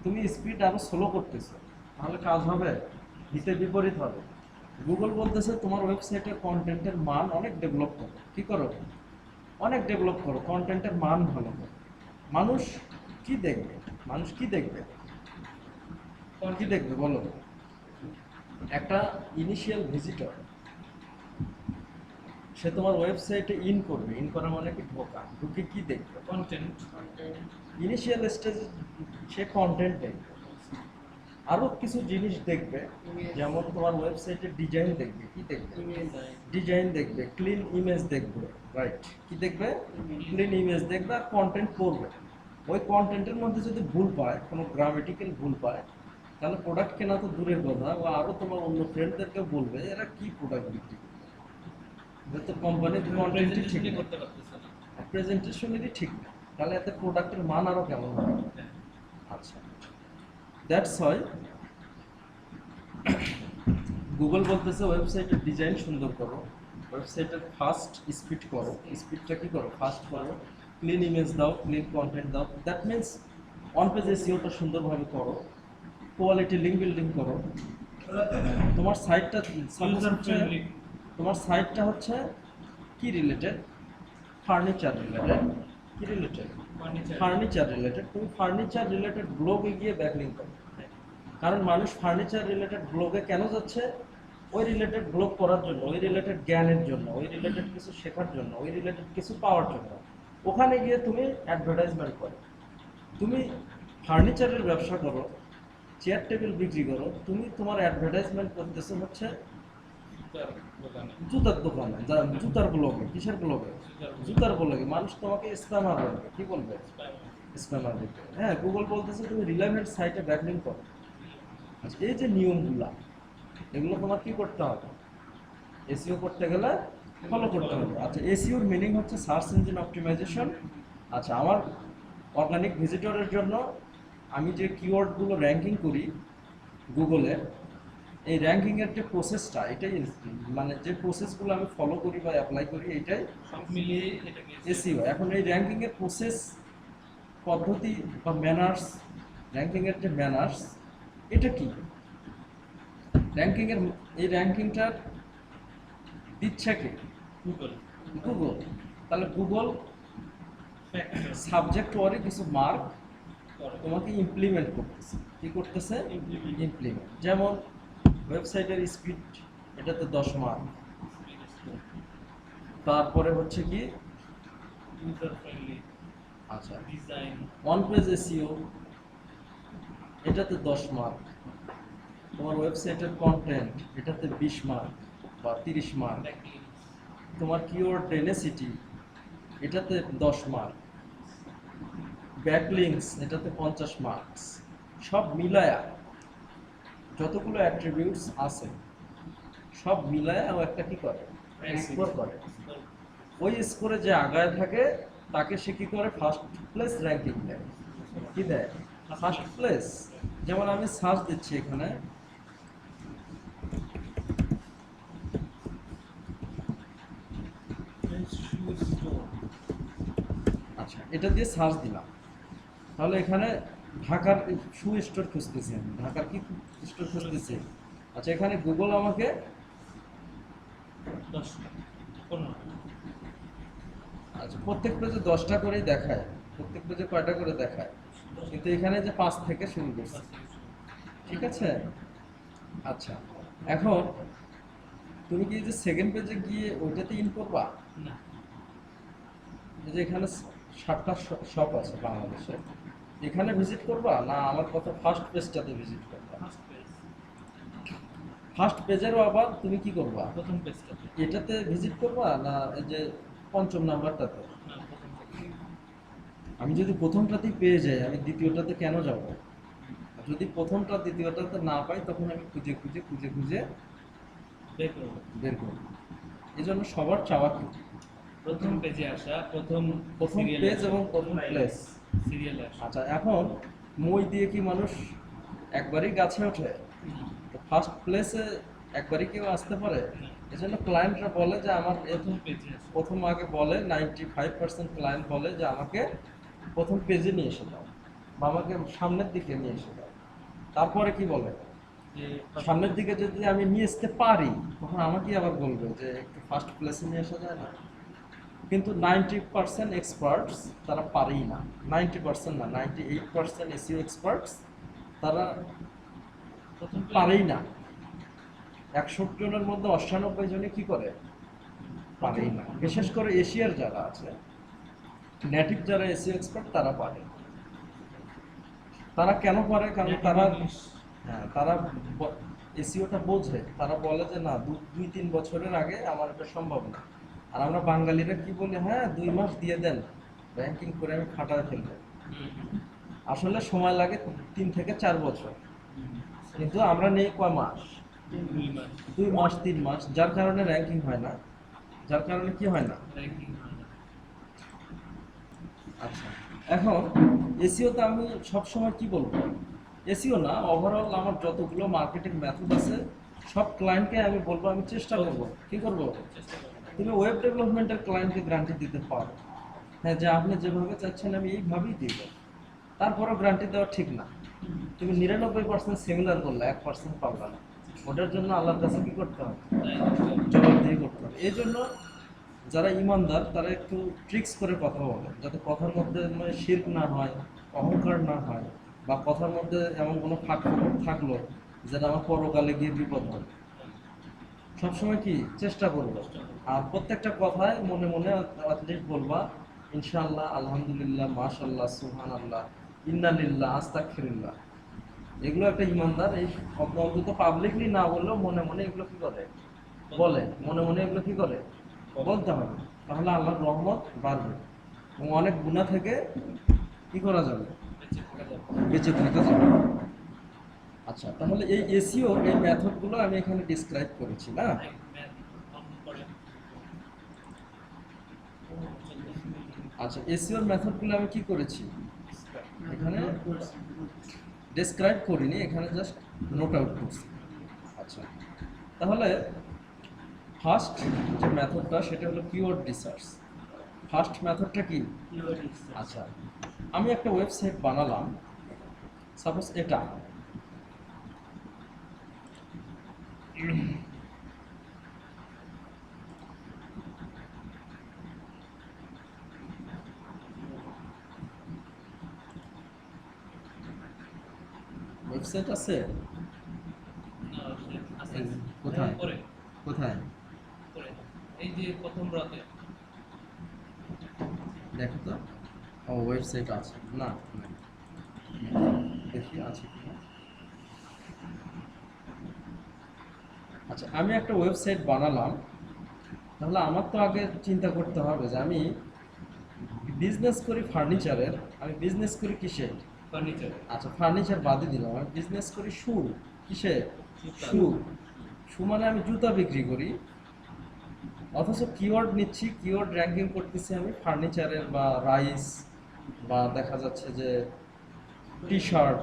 [SPEAKER 1] তুমি স্পিড আরো স্লো করতেছো, তাহলে কাজ হবে? হিতে বিপরীত হবে। গুগল বলতেছে তোমার ওয়েবসাইটের কন্টেন্টের মান অনেক ডেভেলপ করো। কি করো? অনেক ডেভেলপ করো, কন্টেন্টের মান ভালো করো। মানুষ কি দেখবে? মানুষ কি দেখবে? কি দেখবে বলো? একটা ইনিশিয়াল ভিজিটর, সে তোমার ওয়েবসাইটে ইন করবে, ইন করা মানে কি? ঢোকা। ঢুকে কি দেখবে?
[SPEAKER 3] কন্টেন্ট।
[SPEAKER 1] ইনিশিয়াল স্টেজে সে কন্টেন্ট দেখবে, আরো কিছু জিনিস দেখবে, যেমন তোমার ওয়েবসাইটের ডিজাইন দেখবে। কি দেখবে? ডিজাইন দেখবে, ক্লিন ইমেজ দেখবে, রাইট? কি দেখবে? ক্লিন ইমেজ দেখবে, আর কন্টেন্ট পড়বে। ওই কন্টেন্টের মধ্যে যদি ভুল পায়, কোনো গ্রামেটিক্যাল ভুল পায়, তাহলে প্রোডাক্ট কেনা তো দূরের কথা, ও আরো তোমার অন্য ফ্রেন্ডদেরকে বলবে এরা কি প্রোডাক্ট বিক্রি করে, যেহেতু কোম্পানির কন্টেন্টই ঠিক নেই,
[SPEAKER 3] করতে পারতেছে না।
[SPEAKER 1] প্রেজেন্টেশনেরই ঠিক না, তাহলে এতে প্রোডাক্টের মান আরো কেমন হবে? আচ্ছা, দ্যাটস হয় গুগল বলতেছে ওয়েবসাইটের ডিজাইন সুন্দর করো, ওয়েবসাইটের ফাস্ট স্পিড করো, স্পিডটা কি করো? ফাস্ট করো, ক্লিন ইমেজ দাও, ক্লিন কন্টেন্ট দাও। দ্যাট মিনস অন পেজ এসইওটা সুন্দরভাবে করো, কোয়ালিটি লিঙ্ক বিল্ডিং করো। তোমার সাইটটা
[SPEAKER 3] User friendly।
[SPEAKER 1] তোমার সাইটটা হচ্ছে কি রিলেটেড? Furniture related. কি রিলেটেড? Furniture related. তুমি ফার্নিচার রিলেটেড ব্লগে গিয়ে ব্যাকলিং করো, কারণ মানুষ ফার্নিচার রিলেটেড ব্লগে কেন যাচ্ছে? ওই রিলেটেড ব্লগ করার জন্য, ওই রিলেটেড জ্ঞানের জন্য, ওই রিলেটেড কিছু শেখার জন্য, ওই রিলেটেড কিছু পাওয়ার জন্য। ওখানে গিয়ে তুমি অ্যাডভার্টাইজমেন্ট করো। তুমি ফার্নিচারের ব্যবসা করো, চেয়ার টেবিল বিক্রি করো, তুমি তোমার অ্যাডভার্টাইজমেন্ট করতেছো হচ্ছে জুতার দোকানে, জুতার ব্লগে। কিসের ব্লগে? জুতার ব্লগে। মানুষ তোমাকে স্প্যামার বলবে। কি বলবে? স্প্যামার বলবে। হ্যাঁ, গুগল বলতেছে তুমি রিলেভেন্ট সাইটে ব্যাকলিং করো। আচ্ছা, এই যে নিয়মগুলা, এগুলো তোমার কি করতে হবে? এসইও করতে গেলে ফলো করতে হবে। আচ্ছা, এসইওর মিনিং হচ্ছে সার্চ ইঞ্জিন অপটিমাইজেশন। আচ্ছা, আমার অর্গানিক ভিজিটরের জন্য আমি যে কিওয়ার্ডগুলো র্যাঙ্কিং করি গুগলে, এই র্যাঙ্কিংয়ের যে প্রসেসটা, এটাই মানে যে প্রসেসগুলো আমি ফলো করি বা অ্যাপ্লাই করি, এটাই
[SPEAKER 3] সব মিলিয়ে এটাকে
[SPEAKER 1] এসইও। এখন এই র্যাঙ্কিংয়ের প্রসেস, পদ্ধতি বা ম্যানার্স, র্যাঙ্কিংয়ের যে ম্যানার্স, এটা কি? র্যাঙ্কিংয়ের এই র্যাঙ্কিংটা দিচ্ছে কে?
[SPEAKER 3] Google
[SPEAKER 1] Google. তাহলে গুগল
[SPEAKER 3] ফ্যাক্টর
[SPEAKER 1] সাবজেক্ট ওয়ারি কিছু মার্ক
[SPEAKER 3] করে।
[SPEAKER 1] তোমাকে ইমপ্লিমেন্ট করতেছে। কি করতেছে? ইমপ্লিমেন্ট। যেমন ওয়েবসাইটের স্পিড, এটাতে 10 মার্ক। তারপরে হচ্ছে কি?
[SPEAKER 3] ইউজার ফ্রেন্ডলি,
[SPEAKER 1] আচ্ছা,
[SPEAKER 3] ডিজাইন,
[SPEAKER 1] ওয়ান পেজ এসইও, এটাতে 10 মার্ক। তোমার ওয়েবসাইটের কন্টেন্ট, এটাতে 20 মার্ক বা 30 মার্ক।
[SPEAKER 3] ব্যাকলিংকস,
[SPEAKER 1] তোমার কিওয়ার্ড ডেনসিটি, এটাতে 10 মার্ক। ব্যাকলিংকস, এটাতে 50 মার্কস। সব মিলায়া যতগুলো অ্যাট্রিবিউটস আছে, সব মিলায়া ও একটা কি করে? স্কোর করে। ওই স্কোরে যে আগায় থাকে তাকে সে কি করে? ফার্স্ট প্লেস র্যাঙ্কিং দেয়। কি দেয়? First place. যেমন আমি সার্চ দিচ্ছি এখানে, আচ্ছা, এটা দিয়ে সার্চ দিলাম, তাহলে এখানে ঢাকার শু স্টোর খুঁজতেছি আমি। ঢাকার কি স্টোর খুঁজতেছি? আচ্ছা, এখানে গুগল আমাকে
[SPEAKER 3] 10, 15,
[SPEAKER 1] আচ্ছা প্রত্যেক পেজে 10টা করেই দেখায়, প্রত্যেক পেজে কয়টা করে দেখায়, কিন্তু এখানে যে 5 থেকে শুরু করছে। ঠিক আছে? আচ্ছা, এখন তুমি কি এই যে সেকেন্ড পেজে গিয়ে ওইটাতে ইন করবা?
[SPEAKER 3] না,
[SPEAKER 1] এই যে এখানে 7টা শপ আছে বাংলাদেশে, এখানে ভিজিট করবা না আমার কথা ফার্স্ট পেজটাতে ভিজিট করবা?
[SPEAKER 3] ফার্স্ট পেজ,
[SPEAKER 1] ফার্স্ট পেজেরও আবার তুমি কি করবা?
[SPEAKER 3] প্রথম পেজটাতে।
[SPEAKER 1] এটাতে ভিজিট করবা না এই যে পঞ্চম নাম্বারটাতে?
[SPEAKER 3] না, প্রথম পেজ।
[SPEAKER 1] আমি যদি প্রথমটাতেই পেয়ে যাই, আমি দ্বিতীয়টাতে কেন যাব? যদি প্রথমটা দ্বিতীয়টাতে না পাই, তখন আমি খুঁজে খুঁজে খুঁজে খুঁজে
[SPEAKER 3] বের করবো।
[SPEAKER 1] বের করব। এই জন্য সবার চাওয়া কি?
[SPEAKER 3] প্রথম পেজে আসা, প্রথম
[SPEAKER 1] প্রথম
[SPEAKER 3] serial-এ
[SPEAKER 1] পেজ
[SPEAKER 3] আসা,
[SPEAKER 1] এবং প্রথম প্লেস।
[SPEAKER 3] সিরিয়ালে আসা।
[SPEAKER 1] আচ্ছা, এখন মই দিয়ে কি মানুষ একবারই গাছে ওঠে?
[SPEAKER 3] না,
[SPEAKER 1] ফার্স্ট প্লেসে একবারই কেউ আসতে পারে?
[SPEAKER 3] না,
[SPEAKER 1] এজন্য ক্লায়েন্টরা বলে যে আমার
[SPEAKER 3] প্রথম পেজে আসা।
[SPEAKER 1] প্রথম আগে বলে 95% ক্লায়েন্ট বলে যে আমাকে প্রথম পেজে নিয়ে এসে দাও বা আমাকে সামনের দিকে নিয়ে এসে দাও। তারপরে কি বলে,
[SPEAKER 3] যে
[SPEAKER 1] সামনের দিকে যদি আমি নিয়ে আসতে পারি, তখন আমাকে আবার বলবে যে একটু ফার্স্ট প্লেসে নিয়ে আসা যায় না? কিন্তু 90% এক্সপার্টস তারা পারেই না। 90% না, 98% এসইও এক্সপার্টস তারা
[SPEAKER 3] প্রথম পেজে
[SPEAKER 1] পারেই না। 100 জনের মধ্যে 98 জনে কি করে? পারেই না। বিশেষ করে এশিয়ার যারা আছে, নেটিভ যারা এসইও এক্সপার্ট, তারা পারে। তারা কেন পারে? কারণ তারা হ্যাঁ, তারা এসইওটা বোঝে। তারা বলে যে না, 2-3 বছরের আগে আমার এটা সম্ভব না। আর আমরা বাঙালিরা কি বলি, হ্যাঁ 2 মাস দিয়ে দেন, ব্যাংকিং করে আমি খাটায় ফেলবো। আসলে সময় লাগে 3 থেকে 4 বছর, কিন্তু আমরা নেই কয় মাস?
[SPEAKER 3] 2 মাস
[SPEAKER 1] 2 মাস 3 মাস, যার কারণে র্যাঙ্কিং হয় না। যার কারণে কি হয় না?
[SPEAKER 3] র্যাঙ্কিং হয় না।
[SPEAKER 1] আচ্ছা, এখন এসইওতে আমি সবসময় কি বলবো? এসইও না, ওভারঅল আমার যতগুলো মার্কেটিং মেথড আছে, সব ক্লায়েন্টকে আমি বলবো, আমি চেষ্টা করবো কি করবো?
[SPEAKER 3] চেষ্টা করবো।
[SPEAKER 1] তুমি ওয়েব ডেভেলপমেন্টের ক্লায়েন্টকে গ্যারান্টি দিতে পারো, হ্যাঁ, যে আপনি যেভাবে চাচ্ছেন আমি এইভাবেই দিব। তারপরও গ্যারান্টি দেওয়া ঠিক না। তুমি 99% সিমিলার করলে, 1% পারবে না। ওটার জন্য আল্লাহর কাছে কি করতে হবে? জবাবদিহি করতে হবে। এই জন্য যারা ইমানদার তারা একটু ট্রিক্স করে কথা বলে, যাতে কথার মধ্যে মানে শিরক না হয়, অহংকার না হয়, বা কথার মধ্যে এমন কোনো ফাঁক ফোকর থাকলো যেটা আমার পরকালে গিয়ে বিপদ হয়। সবসময় কি চেষ্টা করবো, আর প্রত্যেকটা কথায় মনে মনে অ্যাটলিস্ট বলবা ইনশাআল্লাহ, আলহামদুলিল্লাহ, মাশাআল্লাহ, সুবহানাল্লাহ, ইন্নালিল্লাহ, আস্তাগফিরুল্লাহ। এগুলো একটা ইমানদার এই অন্তত পাবলিকলি না বললেও মনে মনে এগুলো কি করে? বলে। মনে মনে এগুলো কি করে? বলতে হবে। তাহলে আল্লাহর রহমত বাড়বে এবং অনেক গুনাহ থেকে কি করা যাবে?
[SPEAKER 3] বেঁচে থাকা যাবে।
[SPEAKER 1] বেঁচে থাকা যাবে। আচ্ছা, তাহলে এই এসইও এই মেথডগুলো আমি এখানে ডিসক্রাইব করেছি না? আচ্ছা, এসইওর মেথডগুলো আমি কি করেছি এখানে? ডেসক্রাইব করিনি, এখানে জাস্ট নোট আউট করছি। আচ্ছা, তাহলে ফার্স্ট যে মেথডটা সেটা হলো কিওয়ার্ড রিসার্চ। ফার্স্ট মেথডটা কি? আচ্ছা, আমি একটা ওয়েবসাইট বানালাম, সাপোজ এটা। ওয়েবসাইট আছে কোথায়?
[SPEAKER 3] করে
[SPEAKER 1] কোথায়?
[SPEAKER 3] করে এই যে প্রথম রাতে
[SPEAKER 1] দেখো তো। ও, ওয়েবসাইট আছে না? নাই। দেখি আছে কিনা। আচ্ছা, আমি একটা ওয়েবসাইট বানালাম, তাহলে আমার তো আগে চিন্তা করতে হবে যে আমি বিজনেস করি ফার্নিচারের, আমি বিজনেস করি কিসে?
[SPEAKER 3] ফার্নিচার।
[SPEAKER 1] আচ্ছা, ফার্নিচার বাদে দিলাম, আমি বিজনেস করি শু। কিসে?
[SPEAKER 3] জুতা।
[SPEAKER 1] শু। শু মানে আমি জুতা বিক্রি করি, অথচ কিওয়ার্ড নিচ্ছি, কিওয়ার্ড র্যাঙ্কিং করতেছি আমি ফার্নিচারের বা রাইস বা দেখা যাচ্ছে যে টি শার্ট।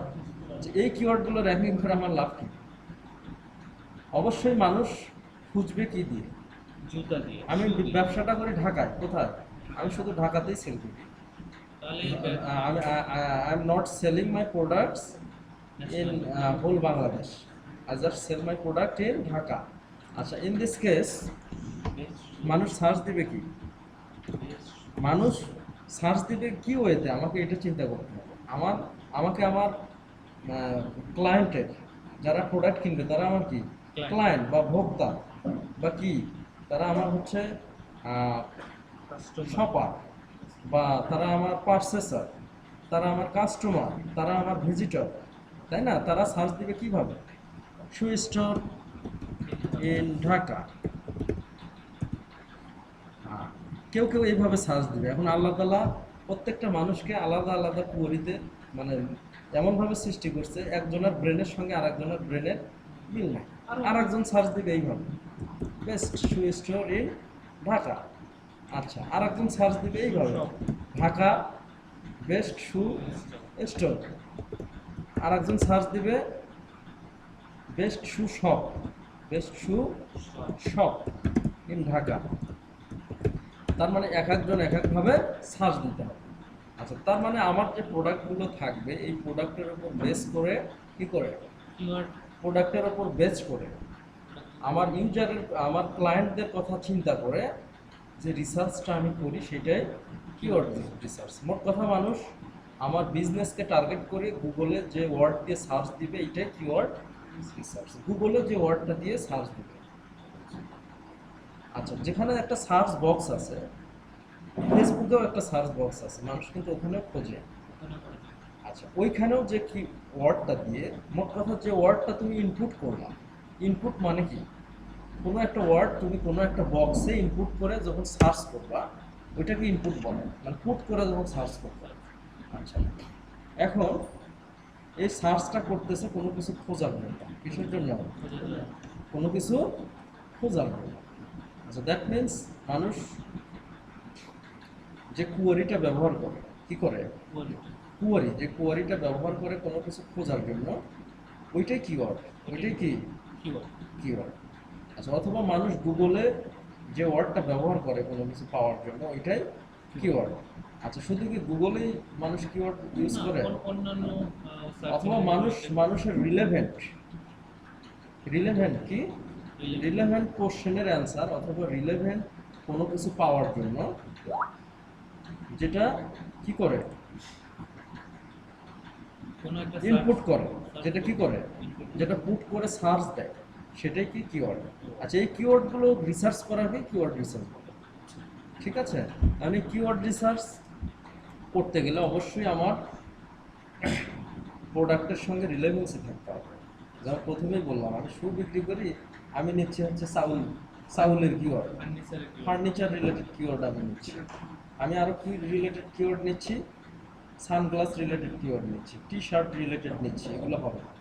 [SPEAKER 1] এই কিওয়ার্ডগুলো র্যাঙ্কিং করে আমার লাভ কি? অবশ্যই মানুষ খুঁজবে কি দিয়ে?
[SPEAKER 3] জুতা দিয়ে।
[SPEAKER 1] আমি ব্যবসাটা করি ঢাকায়, কোথায়? আমি শুধু ঢাকাতেই সেল করি।
[SPEAKER 3] তাহলে
[SPEAKER 1] I am not selling my products in whole Bangladesh. I just sell my product in Dhaka. আচ্ছা, in this case মানুষ সার্চ দিবে কি? মানুষ সার্চ দিবে কি ওয়েতে? আমাকে এটা চিন্তা করতে হবে। আমাকে আমার ক্লায়েন্টের যারা প্রোডাক্ট কিনবে তারা আমার কি? ক্লায়েন্ট বা ভোক্তা। বা কি, তারা আমার হচ্ছে
[SPEAKER 3] কাস্টমার
[SPEAKER 1] শপার, বা তারা আমার পারচেসার, তারা আমার কাস্টমার, তারা আমার ভিজিটর, তাই না? তারা সার্চ দিবে কিভাবে? শু স্টোর ইন ঢাকা। কেউ কেউ এইভাবে সার্চ দিবে। এখন আল্লাহ তাআলা প্রত্যেকটা মানুষকে আলাদা আলাদা কুয়ারিতে মানে এমনভাবে সৃষ্টি করছে, একজনের ব্রেনের সঙ্গে আরেকজনের ব্রেনের মিল নাই। আর একজন সার্চ দিবে এইভাবে, best shoe store in Dhaka. আচ্ছা, আর একজন সার্চ দিবে এইভাবে, ঢাকা বেস্ট শু স্টোর। আর একজন সার্চ দিবে best shoe shop, best shoe shop in Dhaka. তার মানে এক একজন এক একভাবে সার্চ দিতে হবে। আচ্ছা, তার মানে আমার যে প্রোডাক্টগুলো থাকবে এই প্রোডাক্টের উপর বেস করে কি করে,
[SPEAKER 3] কিওয়ার্ড
[SPEAKER 1] প্রোডাক্টের উপর বেস করে আমার ইউজারের, আমার ক্লায়েন্টদের কথা চিন্তা করে যে রিসার্চটা আমি করি সেটাই কিওয়ার্ড রিসার্চ। মোট কথা মানুষ আমার বিজনেসকে টার্গেট করে গুগলে যে ওয়ার্ড দিয়ে সার্চ দিবে এটাই কিওয়ার্ড রিসার্চ। গুগলে যে ওয়ার্ডটা দিয়ে সার্চ দিবে। আচ্ছা, যেখানে একটা সার্চ বক্স আছে, ফেসবুকেও একটা সার্চ বক্স আছে, মানুষ কিন্তু ওখানেও খোঁজে। আচ্ছা, ওইখানেও যে কি ওয়ার্ডটা দিয়ে, মোট কথা যে ওয়ার্ডটা তুমি ইনপুট করলাম, ইনপুট মানে কি, কোনো একটা ওয়ার্ড তুমি কোনো একটা বক্সে ইনপুট করে যখন সার্চ করবা ওইটাকে ইনপুট বলে, মানে পুট করে যখন সার্চ করবা। আচ্ছা, এখন এই সার্চটা করতেছে কোনো কিছু খোঁজার জন্য, কিসের জন্য? কোনো কিছু খোঁজার জন্য। আচ্ছা, দ্যাট মিনস মানুষ যে কুয়ারিটা ব্যবহার করে, কি করে? কুয়ারি, যে কুয়ারিটা ব্যবহার করে কোনো কিছু খোঁজার জন্য, ওইটাই কিওয়ার্ড, ওইটাই কি
[SPEAKER 3] কিওয়ার্ড
[SPEAKER 1] কিওয়ার্ড। আচ্ছা, অথবা মানুষ গুগলে যে ওয়ার্ডটা ব্যবহার করে কোনো কিছু পাওয়ার জন্য ওইটাই কিওয়ার্ড। আচ্ছা, শুধু কি গুগলেই মানুষ কিওয়ার্ড ইউজ করে?
[SPEAKER 3] অন্যান্য
[SPEAKER 1] অথবা মানুষের রিলেভেন্ট, রিলেভেন্ট কি, রিলেভেন্ট কোশ্চেনের অ্যান্সার অথবা রিলেভেন্ট কোনো কিছু পাওয়ার জন্য যেটা কি করে,
[SPEAKER 3] কোনো একটা
[SPEAKER 1] ইনপুট করে,
[SPEAKER 3] search
[SPEAKER 1] যেটা কি করে, যেটা পুট করে সার্চ দেয়, সেটাই কি কিওয়ার্ড। আচ্ছা, এই কিওয়ার্ডগুলো রিসার্চ করাকে কিওয়ার্ড রিসার্চ বলে। ঠিক আছে, আমি কিওয়ার্ড রিসার্চ করতে গেলে অবশ্যই আমার প্রোডাক্টের সঙ্গে রিলেভেন্সি থাকতে হবে। যেমন প্রথমেই বললাম, আমি শু বিক্রি করি, আমি নিচ্ছি হচ্ছে চাউলের কিওয়ার্ড,
[SPEAKER 3] ফার্নিচারের
[SPEAKER 1] ফার্নিচার রিলেটেড কিওয়ার্ড আমি নিচ্ছি। আমি আরও কি রিলেটেড কিওয়ার্ড নিচ্ছি, সানগ্লাস রিলেটেড কিওয়ার্ড নিচ্ছি, টি শার্ট রিলেটেড নিচ্ছি, এগুলো হবে না।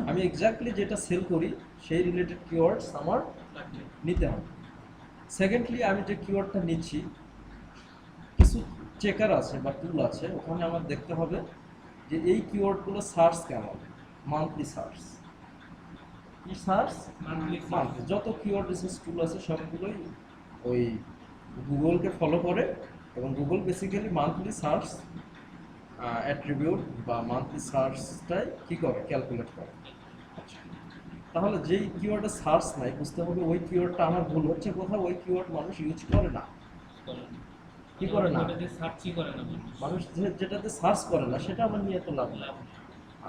[SPEAKER 1] আমি এক্স্যাক্টলি যেটা সেল করি সেই রিলেটেড কিওয়ার্ডস আমার নিতে হবে। সেকেন্ডলি, আমি যে কিওয়ার্ডটা নিচ্ছি কিছু চেকার আছে বা টুল আছে, ওখানে আমার দেখতে হবে যে এই কিওয়ার্ডগুলো সার্চ কেমন, মান্থলি সার্চ, কি সার্চ, মান্থলি। যত কিওয়ার্ড রিসার্চ টুল আছে সবগুলোই ওই গুগলকে ফলো করে, এবং Google basically monthly search attribute বা মান্থলি সার্চটাই কি করে, ক্যালকুলেট করে। তাহলে যেই কিওয়ার্ডে সার্চ নাই, বুঝতে হবে ওই কিওয়ার্ডটা আমার ভুল হচ্ছে কোথাও, ওই কিওয়ার্ড মানুষ ইউজ করে না। কি করে না?
[SPEAKER 3] ওটাতে সার্চই করে না
[SPEAKER 1] মানুষ যেটাতে সার্চ করে না সেটা আমার নিয়ে তো লাভ নেই।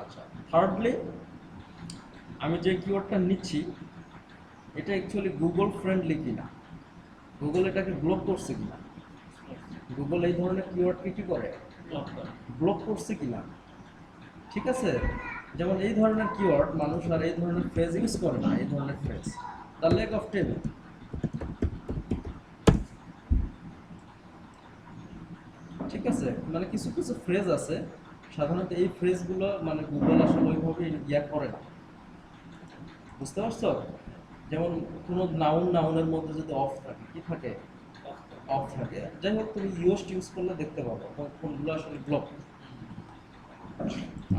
[SPEAKER 1] আচ্ছা, থার্ডলি, আমি যে কিওয়ার্ডটা নিচ্ছি এটা অ্যাকচুয়ালি গুগল ফ্রেন্ডলি কিনা, গুগল এটাকে ব্লক করছে কিনা, গুগল এই ধরনের কিওয়ার্ডকে কি করে,
[SPEAKER 3] ব্লক করে।
[SPEAKER 1] ব্লক করছে কিনা। ঠিক আছে, যেমন এই ধরনের কিওয়ার্ড মানুষ আর এই ধরনের ফ্রেজ ইউজ করে না, এই ধরনের phrase, the leg of table. ঠিক আছে, মানে কিছু কিছু ফ্রেজ আছে সাধারণত এই ফ্রেজগুলো মানে গুগল আসলে ওইভাবে ইয়া করে না, বুঝতে পারছো? যেমন কোনো নাউনের মধ্যে যদি অফ থাকে, কি থাকে, অফ থাকে। যাই হোক, তুমি ইউজ করলে দেখতে পাবো কোনগুলো আসলে ব্লক।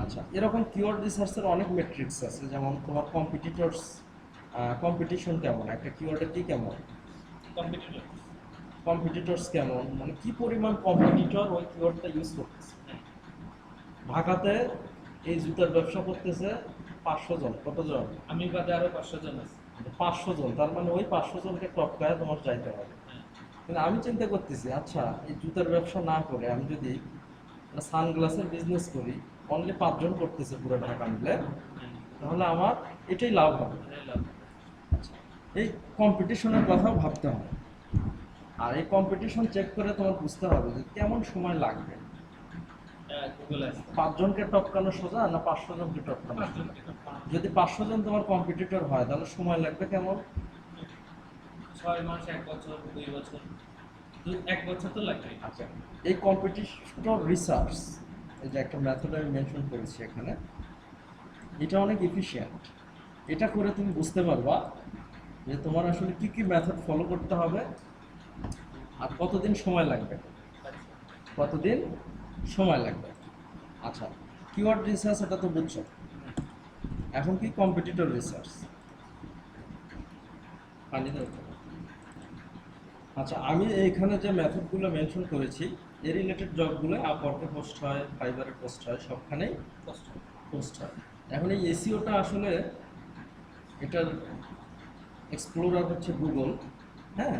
[SPEAKER 1] আচ্ছা, এরকম কিওয়ার্ড রিসার্চের অনেক মেট্রিক্স আছে, যেমন তোমার কম্পিটিশন কেমন, একটা কিওয়ার্ডের কি কেমন,
[SPEAKER 3] কম্পিটিটর
[SPEAKER 1] কম্পিটিটরস কেমন, মানে কি পরিমাণ কম্পিটিটর ওই কিওয়ার্ডটা ইউজ করতেছে। ঢাকাতে এই জুতার ব্যবসা করতেছে 500 জন, কতজন?
[SPEAKER 3] আমি বাদে আরো 500 জন আছে।
[SPEAKER 1] 500 জন, তার মানে ওই 500 জনকে টপকায় তোমার যাইতে হবে। কিন্তু আমি চিন্তা করতেছি, আচ্ছা এই জুতার ব্যবসা না করে আমি যদি সানগ্লাসের বিজনেস করি, অনলি 5 জন করতেছে পুরো ঢাকা মিলে, তাহলে আমার এটাই লাভ হবে।
[SPEAKER 3] এটাই লাভ।
[SPEAKER 1] আচ্ছা, এই কম্পিটিশনের কথাও ভাবতে হবে। আর এই কম্পিটিশন চেক করে তোমার বুঝতে হবে যে কেমন সময় লাগবে।
[SPEAKER 3] গুগল আছে
[SPEAKER 1] 5 জনকে টপকানো সোজা না 500 জনকে টপকানো সোজা? যদি 500 জন তোমার কম্পিটিটর হয় তাহলে সময় লাগবে কেমন?
[SPEAKER 3] 6 মাস, 1 বছর, 2 বছর, 1 বছর তো লাগবে।
[SPEAKER 1] আচ্ছা, এই কম্পিটিশন রিসার্চ, এই যে একটা মেথড আমি মেনশন করেছি এখানে, এটা অনেক এফিশিয়েন্ট। এটা করে তুমি বুঝতে পারবা যে তোমার আসলে কি কি মেথড ফলো করতে হবে আর কতদিন সময় লাগবে। কতদিন সময় লাগবে। আচ্ছা, কিওয়ার্ড রিসার্চ এটা তো বুঝছো। এখন কি কম্পিটিটর রিসার্চ। আচ্ছা, আমি এইখানে যে মেথডগুলো মেনশন করেছি এই রিলেটেড জবগুলো আপওয়ার্কে পোস্ট হয়, ফাইবারে পোস্ট হয়, সবখানেই পোস্ট হয়। এখন এই এসইওটা আসলে এটার এক্সপ্লোরার হচ্ছে গুগল। হ্যাঁ,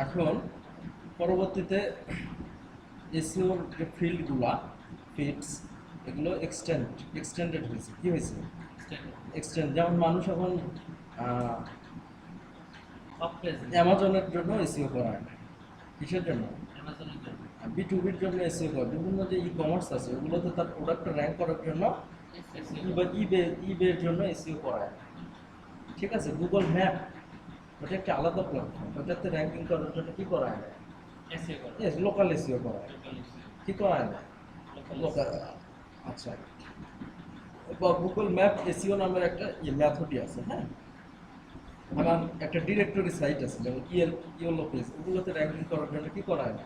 [SPEAKER 1] এখন পরবর্তীতে এসইওর যে ফিল্ডগুলা ফিটস এগুলো এক্সটেন্ডেড হয়েছে। কি হয়েছে? এক্সটেন্ড। যেমন মানুষ এখন
[SPEAKER 3] সব পেজ
[SPEAKER 1] অ্যামাজনের জন্য এসইও করায় না। কিসের জন্য?
[SPEAKER 3] অ্যামাজনের জন্য
[SPEAKER 1] B2Bর জন্য এসইও করে। বিভিন্ন যে ই কমার্স আছে ওগুলোতে তার প্রোডাক্টটা র্যাঙ্ক করার জন্য ইবের জন্য এসইও করায় না। ঠিক আছে, গুগল ম্যাপ ওটা একটা আলাদা প্ল্যাটফর্ম, ওটাতে র্যাঙ্কিং করার জন্য কি করায় না?
[SPEAKER 3] এসইও করে
[SPEAKER 1] লোকাল এসইও করায়। কি করায় না? লোকাল। আচ্ছা, গুগল ম্যাপ এসইও নামের একটা মেথডই আছে। হ্যাঁ, আমার একটা ডিরেক্টরি সাইট আছে যেমন ইয়েলো পেজ, ওগুলোতে র্যাঙ্কিং করার জন্য কি করায় না?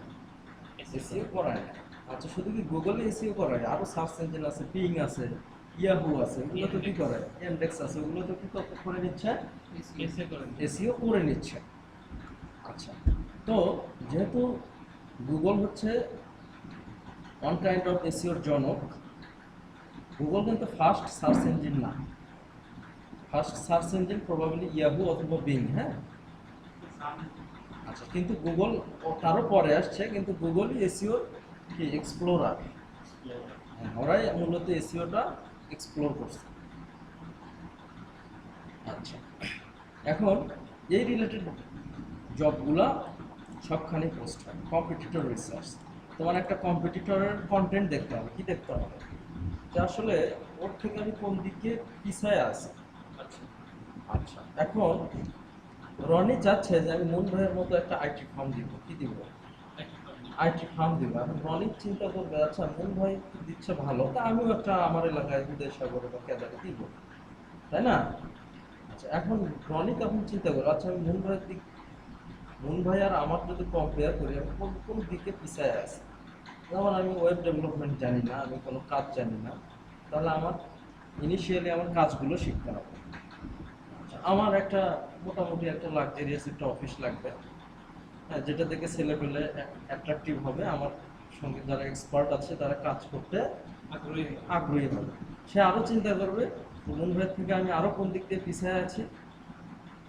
[SPEAKER 1] এসইও করায় না। আচ্ছা, শুধু কি গুগলে এসইও করায়? আরো সার্চ ইঞ্জিন আছে, পিং আছে, ইয়াহু আছে, ওগুলো তো কি করে? ইন্ডেক্স আছে, ওগুলো তো কি করে নিচ্ছে?
[SPEAKER 3] এসইও করে
[SPEAKER 1] এসইও করে নিচ্ছে। আচ্ছা, তো যেহেতু গুগল হচ্ছে ওয়ান কাইন্ড অফ এসইওর জনক, গুগল কিন্তু ফার্স্ট সার্চ ইঞ্জিন না। First search engine probably Yahoo অথবা বিং। হ্যাঁ, আচ্ছা, কিন্তু গুগল তারও পরে আসছে, কিন্তু গুগলই এসইও কি এক্সপ্লোরার। ওরাই মূলত এসইওটা এক্সপ্লোর করছে। আচ্ছা, এখন এই রিলেটেড জবগুলা সবখানে পোস্ট হয়। কম্পিটিটর রিসার্চ, তোমার একটা কম্পিটিটরের কন্টেন্ট দেখতে হবে। কি দেখতে হবে? যে আসলে ওর থেকে আমি কোন দিকে পিছায় আছি। আচ্ছা, এখন রনি চাচ্ছে যে আমি মুন ভাইয়ের মতো একটা আইটি ফার্ম দিব। কি দিব? আইটি ফার্ম দিব। এখন রনি চিন্তা করবে, আচ্ছা মুন ভাই দিচ্ছে ভালো, তা আমিও একটা আমার এলাকায় বিদেশ সাগরে বা কেদারে দিব, তাই না? আচ্ছা, এখন রনি তখন চিন্তা করবে, আচ্ছা আমি মুন ভাই আর আমার যদি কম্পেয়ার করি আমি কোন কোন দিকে পিছায় আছি। যেমন আমি ওয়েব ডেভেলপমেন্ট জানি না, আমি কোনো কাজ জানি না, তাহলে আমার ইনিশিয়ালি আমার কাজগুলো শিখতে হবে। আমার একটা মোটামুটি একটা লাক্সারিয়াস একটা অফিস লাগবে, হ্যাঁ, যেটা থেকে ছেলে পেলে অ্যাট্রাকটিভ হবে, আমার সঙ্গে যারা এক্সপার্ট আছে তারা কাজ করতে আগ্রহী হবে। সে আরও চিন্তা করবে মুন ভাই থেকে আমি আরও কোন দিক দিয়ে পিছিয়ে আছি।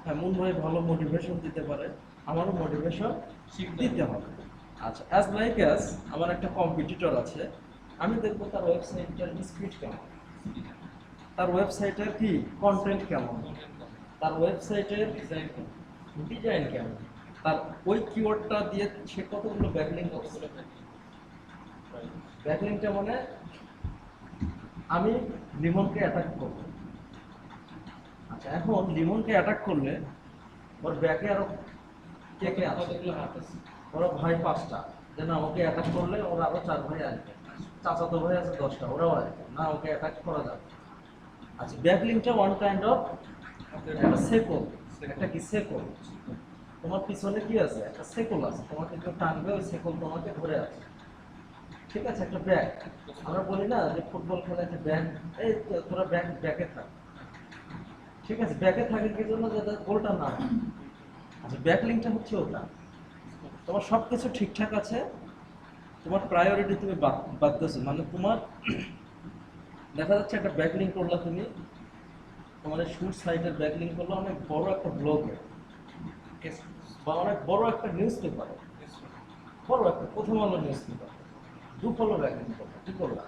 [SPEAKER 1] হ্যাঁ, মুন ভাই ভালো মোটিভেশন দিতে পারে, আমারও মোটিভেশন দিতে হবে। আচ্ছা, অ্যাজ লাইক অ্যাজ আমার একটা কম্পিটিটর আছে, আমি দেখবো তার ওয়েবসাইটটার স্পিড কেমন, তার ওয়েবসাইটের কি কন্টেন্ট কেমন, তার ওয়েবসাইটের ডিজাইন কেমন, তার ওই কিওয়ার্ডটা দিয়ে সে কতগুলো ব্যাকলিংক করছে। ব্যাকলিংকটা মানে আমি লিমনকে অ্যাটাক করব। আচ্ছা, এখন লিমনকে অ্যাটাক করলে ওর ব্যাকে আরো কে কে আছে? ওরা ভাই 5টা, যে না ওকে অ্যাটাক করলে ওরা আরো 4 ভাই আসবে, চাচাতো ভাই আছে 10টা, ওরাও আসবে, না ওকে অ্যাটাক করা যাবে। আচ্ছা, ব্যাকলিংকটা ওয়ান কাইন্ড অফ একটা সেকল, একটা কি সেকল। তোমার পিছনে কি আছে? একটা সেকল আছে, তোমাকে কেউ টানবে, ওই সেকল তোমাকে ধরে আছে। ঠিক আছে, একটা ব্যাগ। আমরা বলি না যে ফুটবল খেলায় যে ব্যাগ, এই তোরা ব্যাগে থাক। ঠিক আছে, ব্যাগে থাকে কি জন্য? যাতে গোলটা না হয়। আচ্ছা, ব্যাকলিংটা হচ্ছে ওটা, তোমার সব কিছু ঠিকঠাক আছে, তোমার প্রায়োরিটি তুমি বাদতেছো, মানে তোমার দেখা যাচ্ছে একটা ব্যাকলিং করলা তুমি, তোমার শুট সাইটের ব্যাকলিং করলে অনেক বড় একটা ব্লগে বা অনেক বড় একটা নিউজ পেপারে, বড় একটা প্রথম আলো নিউজ পেপার, 2 ফলো ব্যাকলিং করলো, কি করলা?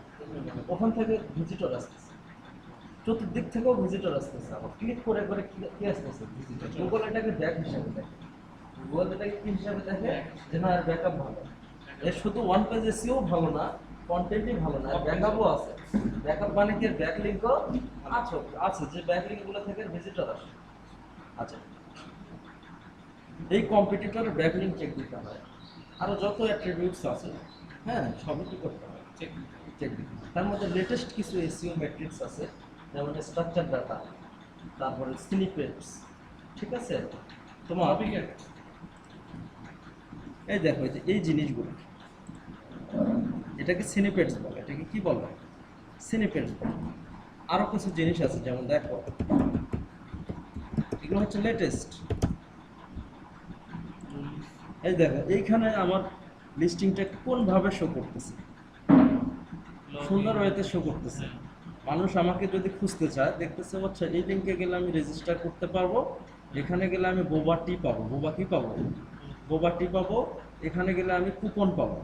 [SPEAKER 1] ওখান থেকে ভিজিটর আসতেছে, চতুর্দিক থেকেও ভিজিটর আসতেছে, আবার ক্লিক করে করে কি আসতেছে ভিজিটর। গুগল এটাকে ব্যাক হিসাবে দেখে, গুগল এটাকে কি হিসাবে দেখে যে না এর ব্যাকআপ ভালো। এর শুধু ওয়ান পেজ এসইও ভালো না, কন্টেন্টই ভালো না, ব্যাকআপও আছে। ব্যাকআপ মানে কি ব্যাক লিংকও আছে, আছে যে ব্যাক লিংকগুলো থেকে ভিজিটর আসে। আচ্ছা, এই কম্পিটিটরের ব্যাক লিংক চেক দিতে হয়, আরো যত অ্যাট্রিবিউটস আছে, হ্যাঁ সবই কি করতে হয়,
[SPEAKER 3] চেক
[SPEAKER 1] চেক দিতে হয়। তার মধ্যে লেটেস্ট কিছু এসইও ম্যাট্রিক্স আছে, যেমন স্ট্রাকচার ডাটা, তারপরে স্নিপেটস, ঠিক আছে। তোমার
[SPEAKER 3] টপিকের
[SPEAKER 1] এই দেখো এই যে এই জিনিসগুলো, এটাকে স্নিপেটস বলে, এটাকে কি বলে, স্নিপেটস বলে। আরো কিছু জিনিস আছে, যেমন দেখো এগুলো হচ্ছে লেটেস্ট। এই দেখো এইখানে আমার লিস্টিংটা কোন ভাবে শো করতেছে, সুন্দর ওয়েতে শো করতেছে। মানুষ আমাকে যদি খুঁজতে চায়, দেখতেছে হচ্ছে এই লিঙ্কে গেলে আমি রেজিস্টার করতে পারবো, এখানে গেলে আমি বোবা টি পাবো, বোবা কি পাবো, বোবা টি পাবো, এখানে গেলে আমি কুপন পাবো।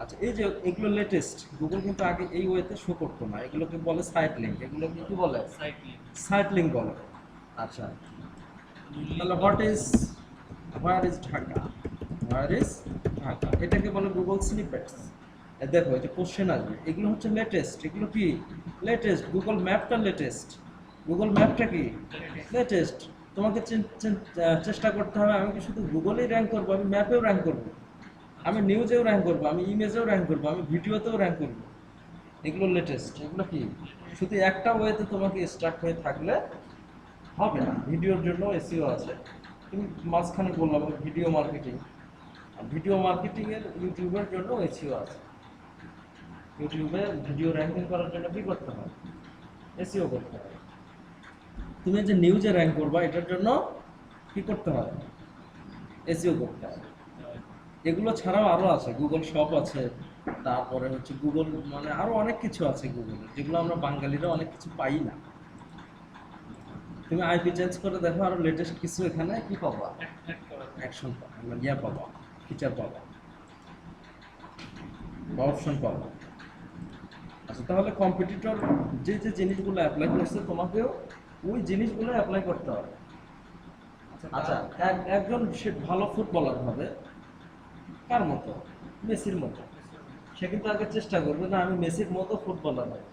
[SPEAKER 1] আচ্ছা, এই যে এগুলো লেটেস্ট, গুগল কিন্তু আগে এই ওয়েতে শো করতো না, এগুলোকে বলে সাইট লিঙ্ক, এগুলোকে কি বলে,
[SPEAKER 3] সাইট লিঙ্ক
[SPEAKER 1] সাইট লিঙ্ক বলে। আচ্ছা, তাহলে where is Dhaka, where is Dhaka, এটাকে বলে গুগল স্নিপেটস। দেখো এই যে কোশ্চেন আসবে, এগুলো হচ্ছে লেটেস্ট, এগুলো কি লেটেস্ট। গুগল ম্যাপটা লেটেস্ট, গুগল ম্যাপটা কি লেটেস্ট। তোমাকে চেষ্টা করতে হবে আমি কি শুধু গুগলেই র্যাঙ্ক করবো, আমি ম্যাপেও র্যাঙ্ক করবো, আমি নিউজেও র্যাঙ্ক করবো, আমি ইমেজেও র্যাঙ্ক করবো, আমি ভিডিওতেও র্যাঙ্ক করবো। এগুলো লেটেস্ট, এগুলো কি শুধু একটা ওয়েতে তোমাকে স্টার্ট হয়ে থাকলে হবে না। ভিডিওর জন্য এসইও আছে, তুমি মাঝখানে বললাম ভিডিও মার্কেটিং, ভিডিও মার্কেটিং এর ইউটিউবের জন্য এসইও আছে। ইউটিউবে ভিডিও র্যাঙ্কিং করার জন্য কি করতে হয়, এসইও করতে হয়। তুমি যে নিউজে র্যাঙ্ক করবা এটার জন্য কি করতে হয়, এসইও করতে হয়। এগুলো ছাড়াও আরো আছে, গুগল শপ আছে, তারপরে হচ্ছে গুগল মানে আরো অনেক কিছু আছে গুগলের, যেগুলো আমরা বাঙালিরা অনেক কিছু পাই না। তুমি আইপি চেঞ্জ করে দেখো, আরো লেটেস্ট কিছু এখানে কি পাবা, অ্যাকশন পাবা, ইয়া পাবা, ফিচার পাবা বা অপশন পাবা। আচ্ছা, তাহলে কম্পিটিটর যে যে জিনিসগুলো অ্যাপ্লাই করছে তোমাকেও ওই জিনিসগুলো অ্যাপ্লাই করতে হবে। আচ্ছা, একজন সে ভালো ফুটবলার হবে কার মতো, মেসির মতো। সে কিন্তু আগে চেষ্টা করবে না আমি মেসির মতো ফুটবলার হই।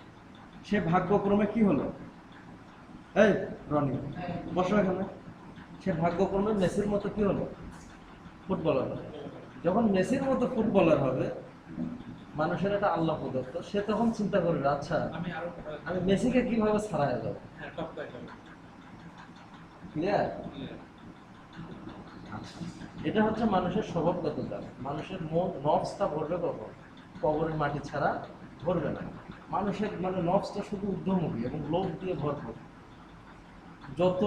[SPEAKER 1] সে ভাগ্যক্রমে কি হলো, এই রনি বসো এখানে, সে ভাগ্যক্রমে মেসির মতো কি হলো, ফুটবলার হবে। যখন মেসির মতো ফুটবলার হবে, মানুষের একটা আল্লাহ প্রদত্ত, সে তখন চিন্তা করবে আচ্ছা আমি মেসিকে কিভাবে ছাড়াই যাবো। ক্লিয়ার? এটা হচ্ছে মানুষের স্বভাবগত কাজ। মানুষের মন নফসটা ভরবে কখন, কবরের মাটি ছাড়া ভরবে না। মানুষের মানে নফসটা শুধু ঊর্ধ্বমুখী এবং লোভ দিয়ে ভরপুর। যত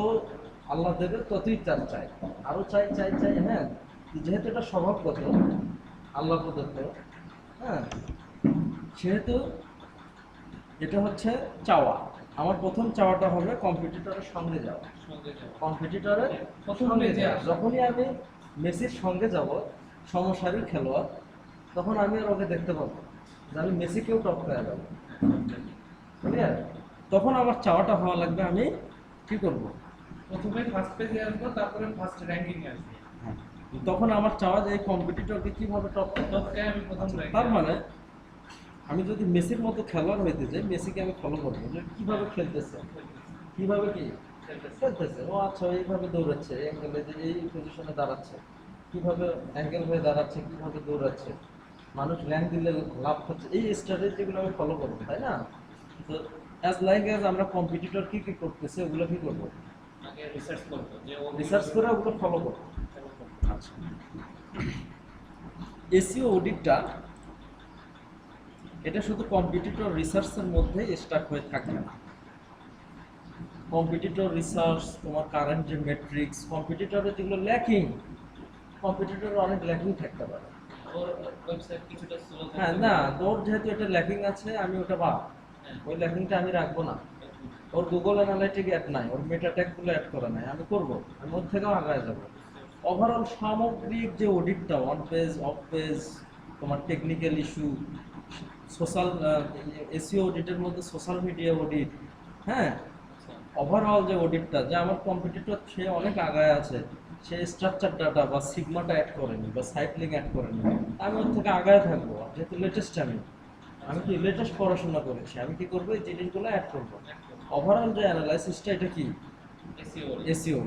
[SPEAKER 1] আল্লাহ দেবে ততই তার চাই, আরো চাই চাই চাই। হ্যাঁ, যেহেতু এটা স্বভাবগত আল্লাহ প্রদত্ত, হ্যাঁ, সেহেতু এটা হচ্ছে চাওয়া। আমার প্রথম চাওয়াটা হবে কম্পিটিটরের সঙ্গে যাওয়া, কম্পিটিটরের সঙ্গে যাওয়া। যখনই আমি মেসির সঙ্গে যাব, সমসারী খেলোয়াড়, তখন আমি আর ওকে দেখতে পাবো যে আমি মেসিকেও টপ করে যাবো। ক্লিয়ার? তখন আমার চাওয়াটা হওয়া লাগবে আমি কি করব,
[SPEAKER 3] প্রথমে ফার্স্ট পেজে আসবো, তারপরে ফার্স্ট র্যাঙ্কিং এ আসবো।
[SPEAKER 1] তখন আমার চাওয়া যে এই কম্পিটিটরকে কিভাবে টপ করতে হবে।
[SPEAKER 3] তৎকালে আমি প্রথম র্যাঙ্কিং।
[SPEAKER 1] তার মানে আমি যদি মেসির মতো খেলোয়াড় হইতে চাই, মেসিকে আমি ফলো করবো যে কিভাবে খেলতেছে, কিভাবে কি খেলতেছে। ও আচ্ছা এইভাবে দৌড়াচ্ছে, এই অ্যাঙ্গেলে যে এই পজিশনে দাঁড়াচ্ছে, কিভাবে অ্যাঙ্গেল হয়ে দাঁড়াচ্ছে, কিভাবে দৌড়াচ্ছে, মানুষ র্যাঙ্ক দিলে লাভ হচ্ছে, এই স্ট্র্যাটেজিগুলো আমি ফলো করবো, তাই না? তো অ্যাজ লাইক অ্যাজ আমরা কম্পিটিটর কি কি করতেছে ওগুলো কি করবো,
[SPEAKER 3] আগে রিসার্চ করবো, যে ও
[SPEAKER 1] রিসার্চ করে ওগুলো ফলো করবো। আচ্ছা, এসইও অডিটটা এটা শুধু কম্পিটিটর রিসার্চের মধ্যে স্টাক হয়ে থাকে না। কম্পিটিটর রিসার্চ, তোমার কারেন্ট যে মেট্রিক্স, কম্পিটিটরের যেগুলো ল্যাকিং, কম্পিটিটরের অনেক ল্যাকিং থাকতে পারে।
[SPEAKER 3] ওর ওয়েবসাইট কিছুটা স্লো থাকে।
[SPEAKER 1] হ্যাঁ, না তোর যেহেতু এটা ল্যাকিং আছে, আমি ওটা বাদ, ওই ল্যাকিংটা আমি রাখবো না। ওর গুগল অ্যানালাইটিক অ্যাড নাই, ওর মেটা ট্যাগগুলো অ্যাড করা নাই, আমি করবো, আমি ওর থেকেও আগায় যাবো। ওভারঅল সামগ্রিক যে অডিটটা, অন পেজ অফ পেজ, তোমার টেকনিক্যাল ইস্যু, সোশ্যাল এসইও অডিটের মধ্যে সোশ্যাল মিডিয়া অডিট, হ্যাঁ, ওভারঅল যে অডিটটা, যে আমার কম্পিটিটর সে অনেক আগায় আছে, সে স্ট্রাকচার ডাটা বা সিগমাটা অ্যাড করেনি বা সাইক্লিং অ্যাড করেনি, আমি ওর থেকে আগায় থাকবো। যেহেতু লেটেস্ট, আমি কি লেটেস্ট পড়াশোনা করেছি, আমি কি করবো, এই জিনিসগুলো অ্যাড করবো। ওভারঅল যে অ্যানালাইসিসটা, এটা কি এসইও।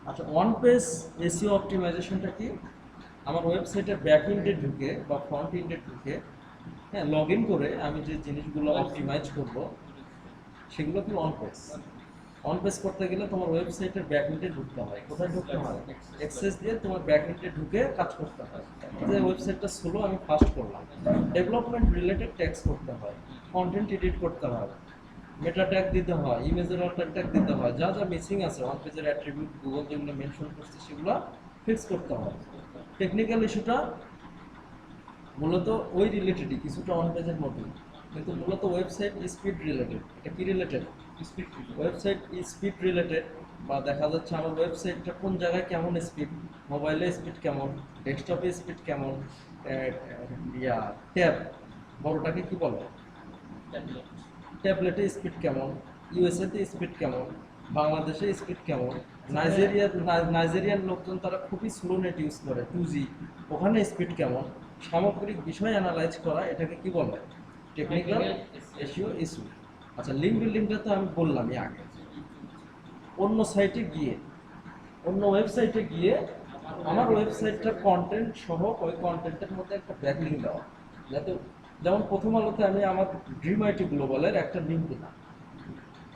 [SPEAKER 1] আচ্ছা, ওয়ান পেজ এসইও অপটিমাইজেশনটা কি? আমার ওয়েবসাইটের ব্যাক এন্ডে ঢুকে বা ফ্রন্ট এন্ডে ঢুকে, হ্যাঁ, লগ ইন করে আমি যে জিনিসগুলো অপটিমাইজ করব সেগুলো কি অন পেজ। অন পেজ করতে গেলে তোমার ওয়েবসাইটের ব্যাক এন্ডে ঢুকতে হয়। কোথায় ঢুকতে হয়? অ্যাক্সেস দিয়ে তোমার ব্যাক এন্ডে ঢুকে কাজ করতে হয়। যে ওয়েবসাইটটা স্লো আমি ফাস্ট করলাম, ডেভেলপমেন্ট রিলেটেড ট্যাক্স করতে হয়, কন্টেন্ট এডিট করতে হয়, মেটা ট্যাগ দিতে হয়, ইমেজের অল্টার ট্যাগ দিতে হয়, যা যা মিসিং আছে ওয়ান পেজের অ্যাট্রিবিউট গুগল যেগুলো মেনশন করছে সেগুলো ফিক্স করতে হয়। টেকনিক্যাল ইস্যুটা মূলত ওই রিলেটেডই, কিছুটা অন পেজের মতোই, কিন্তু মূলত ওয়েবসাইট স্পিড রিলেটেড। এটা কি রিলেটেড? Website speed related. বা দেখা যাচ্ছে আমার ওয়েবসাইটটা কোন জায়গায় কেমন স্পিড, মোবাইলে স্পিড কেমন, ডেস্কটপে স্পিড কেমন, ট্যাব বড়টাকে কি বলে, ট্যাবলেটে স্পিড কেমন, ইউএসএতে স্পিড কেমন, বাংলাদেশে স্পিড কেমন, নাইজেরিয়ান লোকজন তারা খুবই স্লো নেট ইউজ করে 2G, ওখানে স্পিড কেমন, সামগ্রিক বিষয় অ্যানালাইজ করা, এটাকে কি বলে? Technical SEO issue. আচ্ছা, লিঙ্ক বিল্ডিংটা তো আমি বললামই আগে। অন্য সাইটে গিয়ে, অন্য ওয়েবসাইটে গিয়ে আমার ওয়েবসাইটটার কন্টেন্ট সহ ওই কন্টেন্টের মধ্যে একটা ব্যাকলিঙ্ক দেওয়া, যাতে, যেমন প্রথম আলোতে আমি আমার ড্রিম আইটি গ্লোবালের একটা লিঙ্ক দিলাম,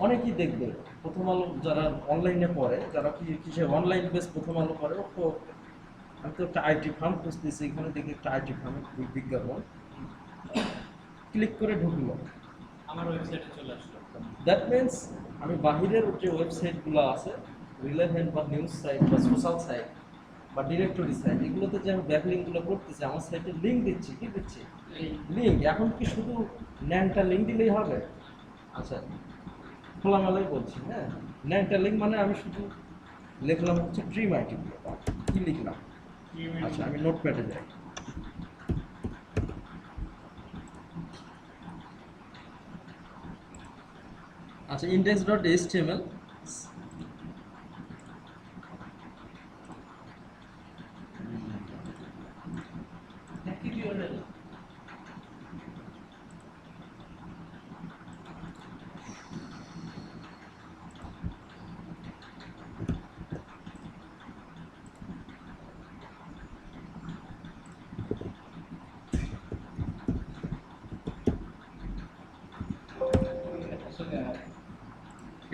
[SPEAKER 1] অনেকেই দেখবে প্রথম আলো যারা অনলাইনে পড়ে, যারা কিসে অনলাইন বেস প্রথম আলো পড়ে, ও তো আমি তো একটা আইটি ফার্ম খুঁজতেছি, এখানে দেখি একটা আইটি ফার্মের বিজ্ঞাপন, ক্লিক করে ঢুকলো,
[SPEAKER 3] আমার ওয়েবসাইটে চলে আসলো।
[SPEAKER 1] দ্যাট মিনস আমি বাহিরের যে ওয়েবসাইটগুলো আছে, রিলেভেন্ট বা নিউজ সাইট বা সোশ্যাল সাইট বা ডিরেক্টরি সাইট, এগুলোতে যে আমি ব্যাকলিঙ্কগুলো করতেছি, আমার সাইটে লিঙ্ক দিচ্ছি, কি দিচ্ছি? লিঙ্ক। এখন কি শুধু ন্যাংটা লিঙ্ক দিলেই হবে? আচ্ছা, খোলামেলাই বলছি, হ্যাঁ, ন্যাংটা লিঙ্ক মানে আমি শুধু লিখলাম হচ্ছে ড্রিম আইটি, কি লিখলাম? আচ্ছা, আমি নোটপ্যাডে যাই। আচ্ছা, index.html,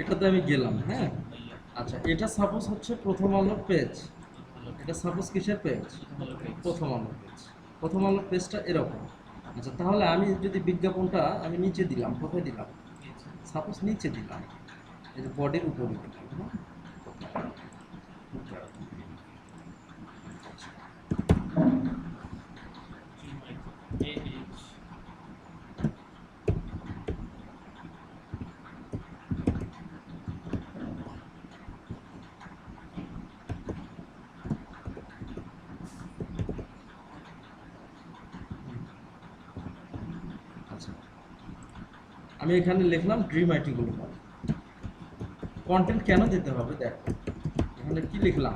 [SPEAKER 1] এটাতে আমি গেলাম, হ্যাঁ। আচ্ছা, এটা সাপোজ হচ্ছে প্রথম আলোর পেজ, এটা সাপোজ কিসের পেজ? প্রথম আলোর পেজ। প্রথম আলোর পেজটা এরকম। আচ্ছা, তাহলে আমি যদি বিজ্ঞাপনটা আমি নিচে দিলাম, কোথায় দিলাম? সাপোজ নিচে দিলাম, এই যে বডির উপরে দিলাম, হ্যাঁ? আচ্ছা, আমি এখানে লিখলাম ড্রিম আইটি গ্লোবাল। কন্টেন্ট কেন দিতে হবে দেখো, এখানে কি লিখলাম?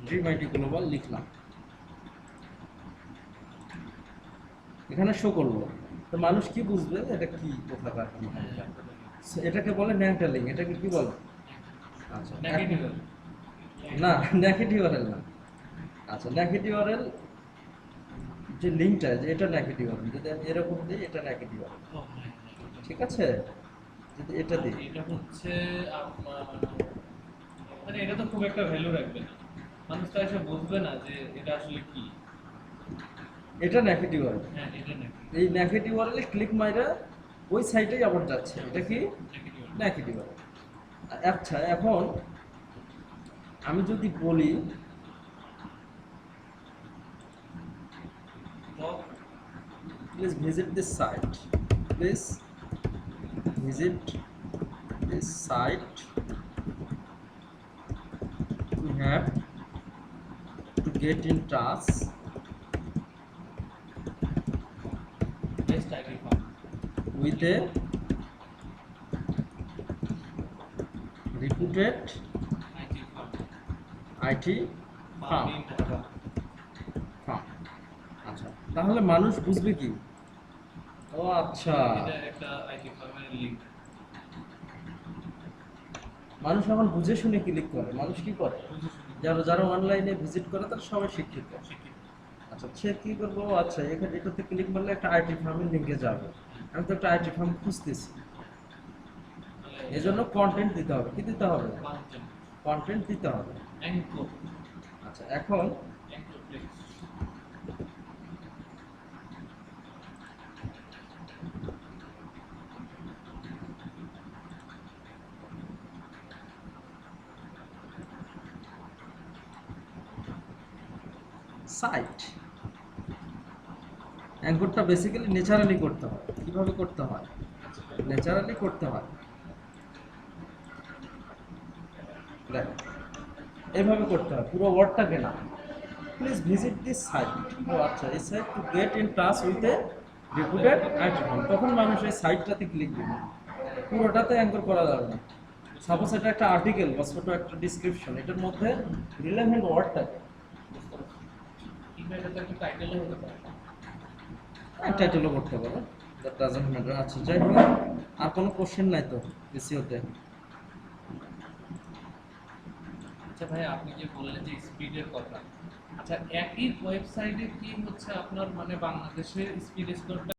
[SPEAKER 1] ড্রিম আইটি গ্লোবাল লিখলাম, এখানে শো করলো, তো মানুষ কি বুঝবে এটা কি, কোথাকার কি? এটাকে বলে ন্যাংটা লিঙ্ক। এটাকে কি বলে? আচ্ছা, না, নেগেটিভ আরএল না। আচ্ছা, নেগেটিভ আরএল যে লিঙ্কটা, যে এটা নেগেটিভ আরএল, যদি আমি এরকম দিই, এটা নেগেটিভ আরএল, ঠিক আছে? যদি এটা দিই,
[SPEAKER 3] এটা হচ্ছে আপনার, মানে এটা তো খুব একটা ভ্যালু রাখবে না, মানুষ তো এসে বুঝবে না যে এটা আসলে কি।
[SPEAKER 1] এটা নেগেটিভ আরএল।
[SPEAKER 3] হ্যাঁ, এটা নাকি
[SPEAKER 1] এই নেগেটিভ আরএলে ক্লিক মাইরা ওই সাইটেই আবার যাচ্ছে, এটা কি? Negative RL. আচ্ছা, এখন আমি যদি বলি please visit this site, please visit this site, we have to get in touch
[SPEAKER 3] best ID farm
[SPEAKER 1] with a limited
[SPEAKER 3] IT firm
[SPEAKER 1] IT firm
[SPEAKER 3] farming Dhaka.
[SPEAKER 1] Farm. আচ্ছা, তাহলে মানুষ বুঝবে কি? ও আচ্ছা,
[SPEAKER 3] এটা একটা আইটি ফার্মের লিংক।
[SPEAKER 1] মানুষ এখন বুঝে শুনে ক্লিক করে। মানুষ কি করে? যারা যারা অনলাইনে ভিজিট করে তারা সবাই শিক্ষিত। আচ্ছা, সে কি করবো? আচ্ছা, এখানে এটাতে ক্লিক করলে একটা আইটি ফার্মের লিঙ্কে যাবে। আমি তো একটা আইটি ফার্ম খুঁজতেছি, এই জন্য কন্টেন্ট দিতে হবে। কি দিতে হবে? কন্টেন্ট দিতে হবে।
[SPEAKER 3] অ্যাঙ্কর
[SPEAKER 1] আচ্ছা, এখন
[SPEAKER 3] অ্যাঙ্কর প্লেস।
[SPEAKER 1] সাইট অ্যাঙ্করটা বেসিক্যালি ন্যাচারালি করতে হয়। কিভাবে করতে হয়? ন্যাচারালি করতে হয়। দেখো, এইভাবে করতে হয়, পুরো ওয়ার্ডটাকে না। Please visit this site. ও আচ্ছা, এই site to get in touch with a reputed IT firm. তখন মানুষ এই সাইটটাতে ক্লিক দিবে, পুরোটাতে অ্যাঙ্কর করা যাবে না। সাপোজ এটা একটা আর্টিকেল বা ছোট একটা ডিসক্রিপশন, এটার মধ্যে রিলেভেন্ট ওয়ার্ডটাকে
[SPEAKER 3] কিংবা এটা তো একটা টাইটেলও হতে পারে।
[SPEAKER 1] টাইটেলও করতে পারো, দ্যাট ডাজন্ট ম্যাটার। আচ্ছা, যাই হোক, আর কোনো কোশ্চেন নাই তো এসইওতে?
[SPEAKER 3] আচ্ছা ভাই, আপনি যে বললেন যে স্পিডের কথা, আচ্ছা একই ওয়েবসাইটে কি হচ্ছে আপনার মানে বাংলাদেশের স্পিড স্কোরটা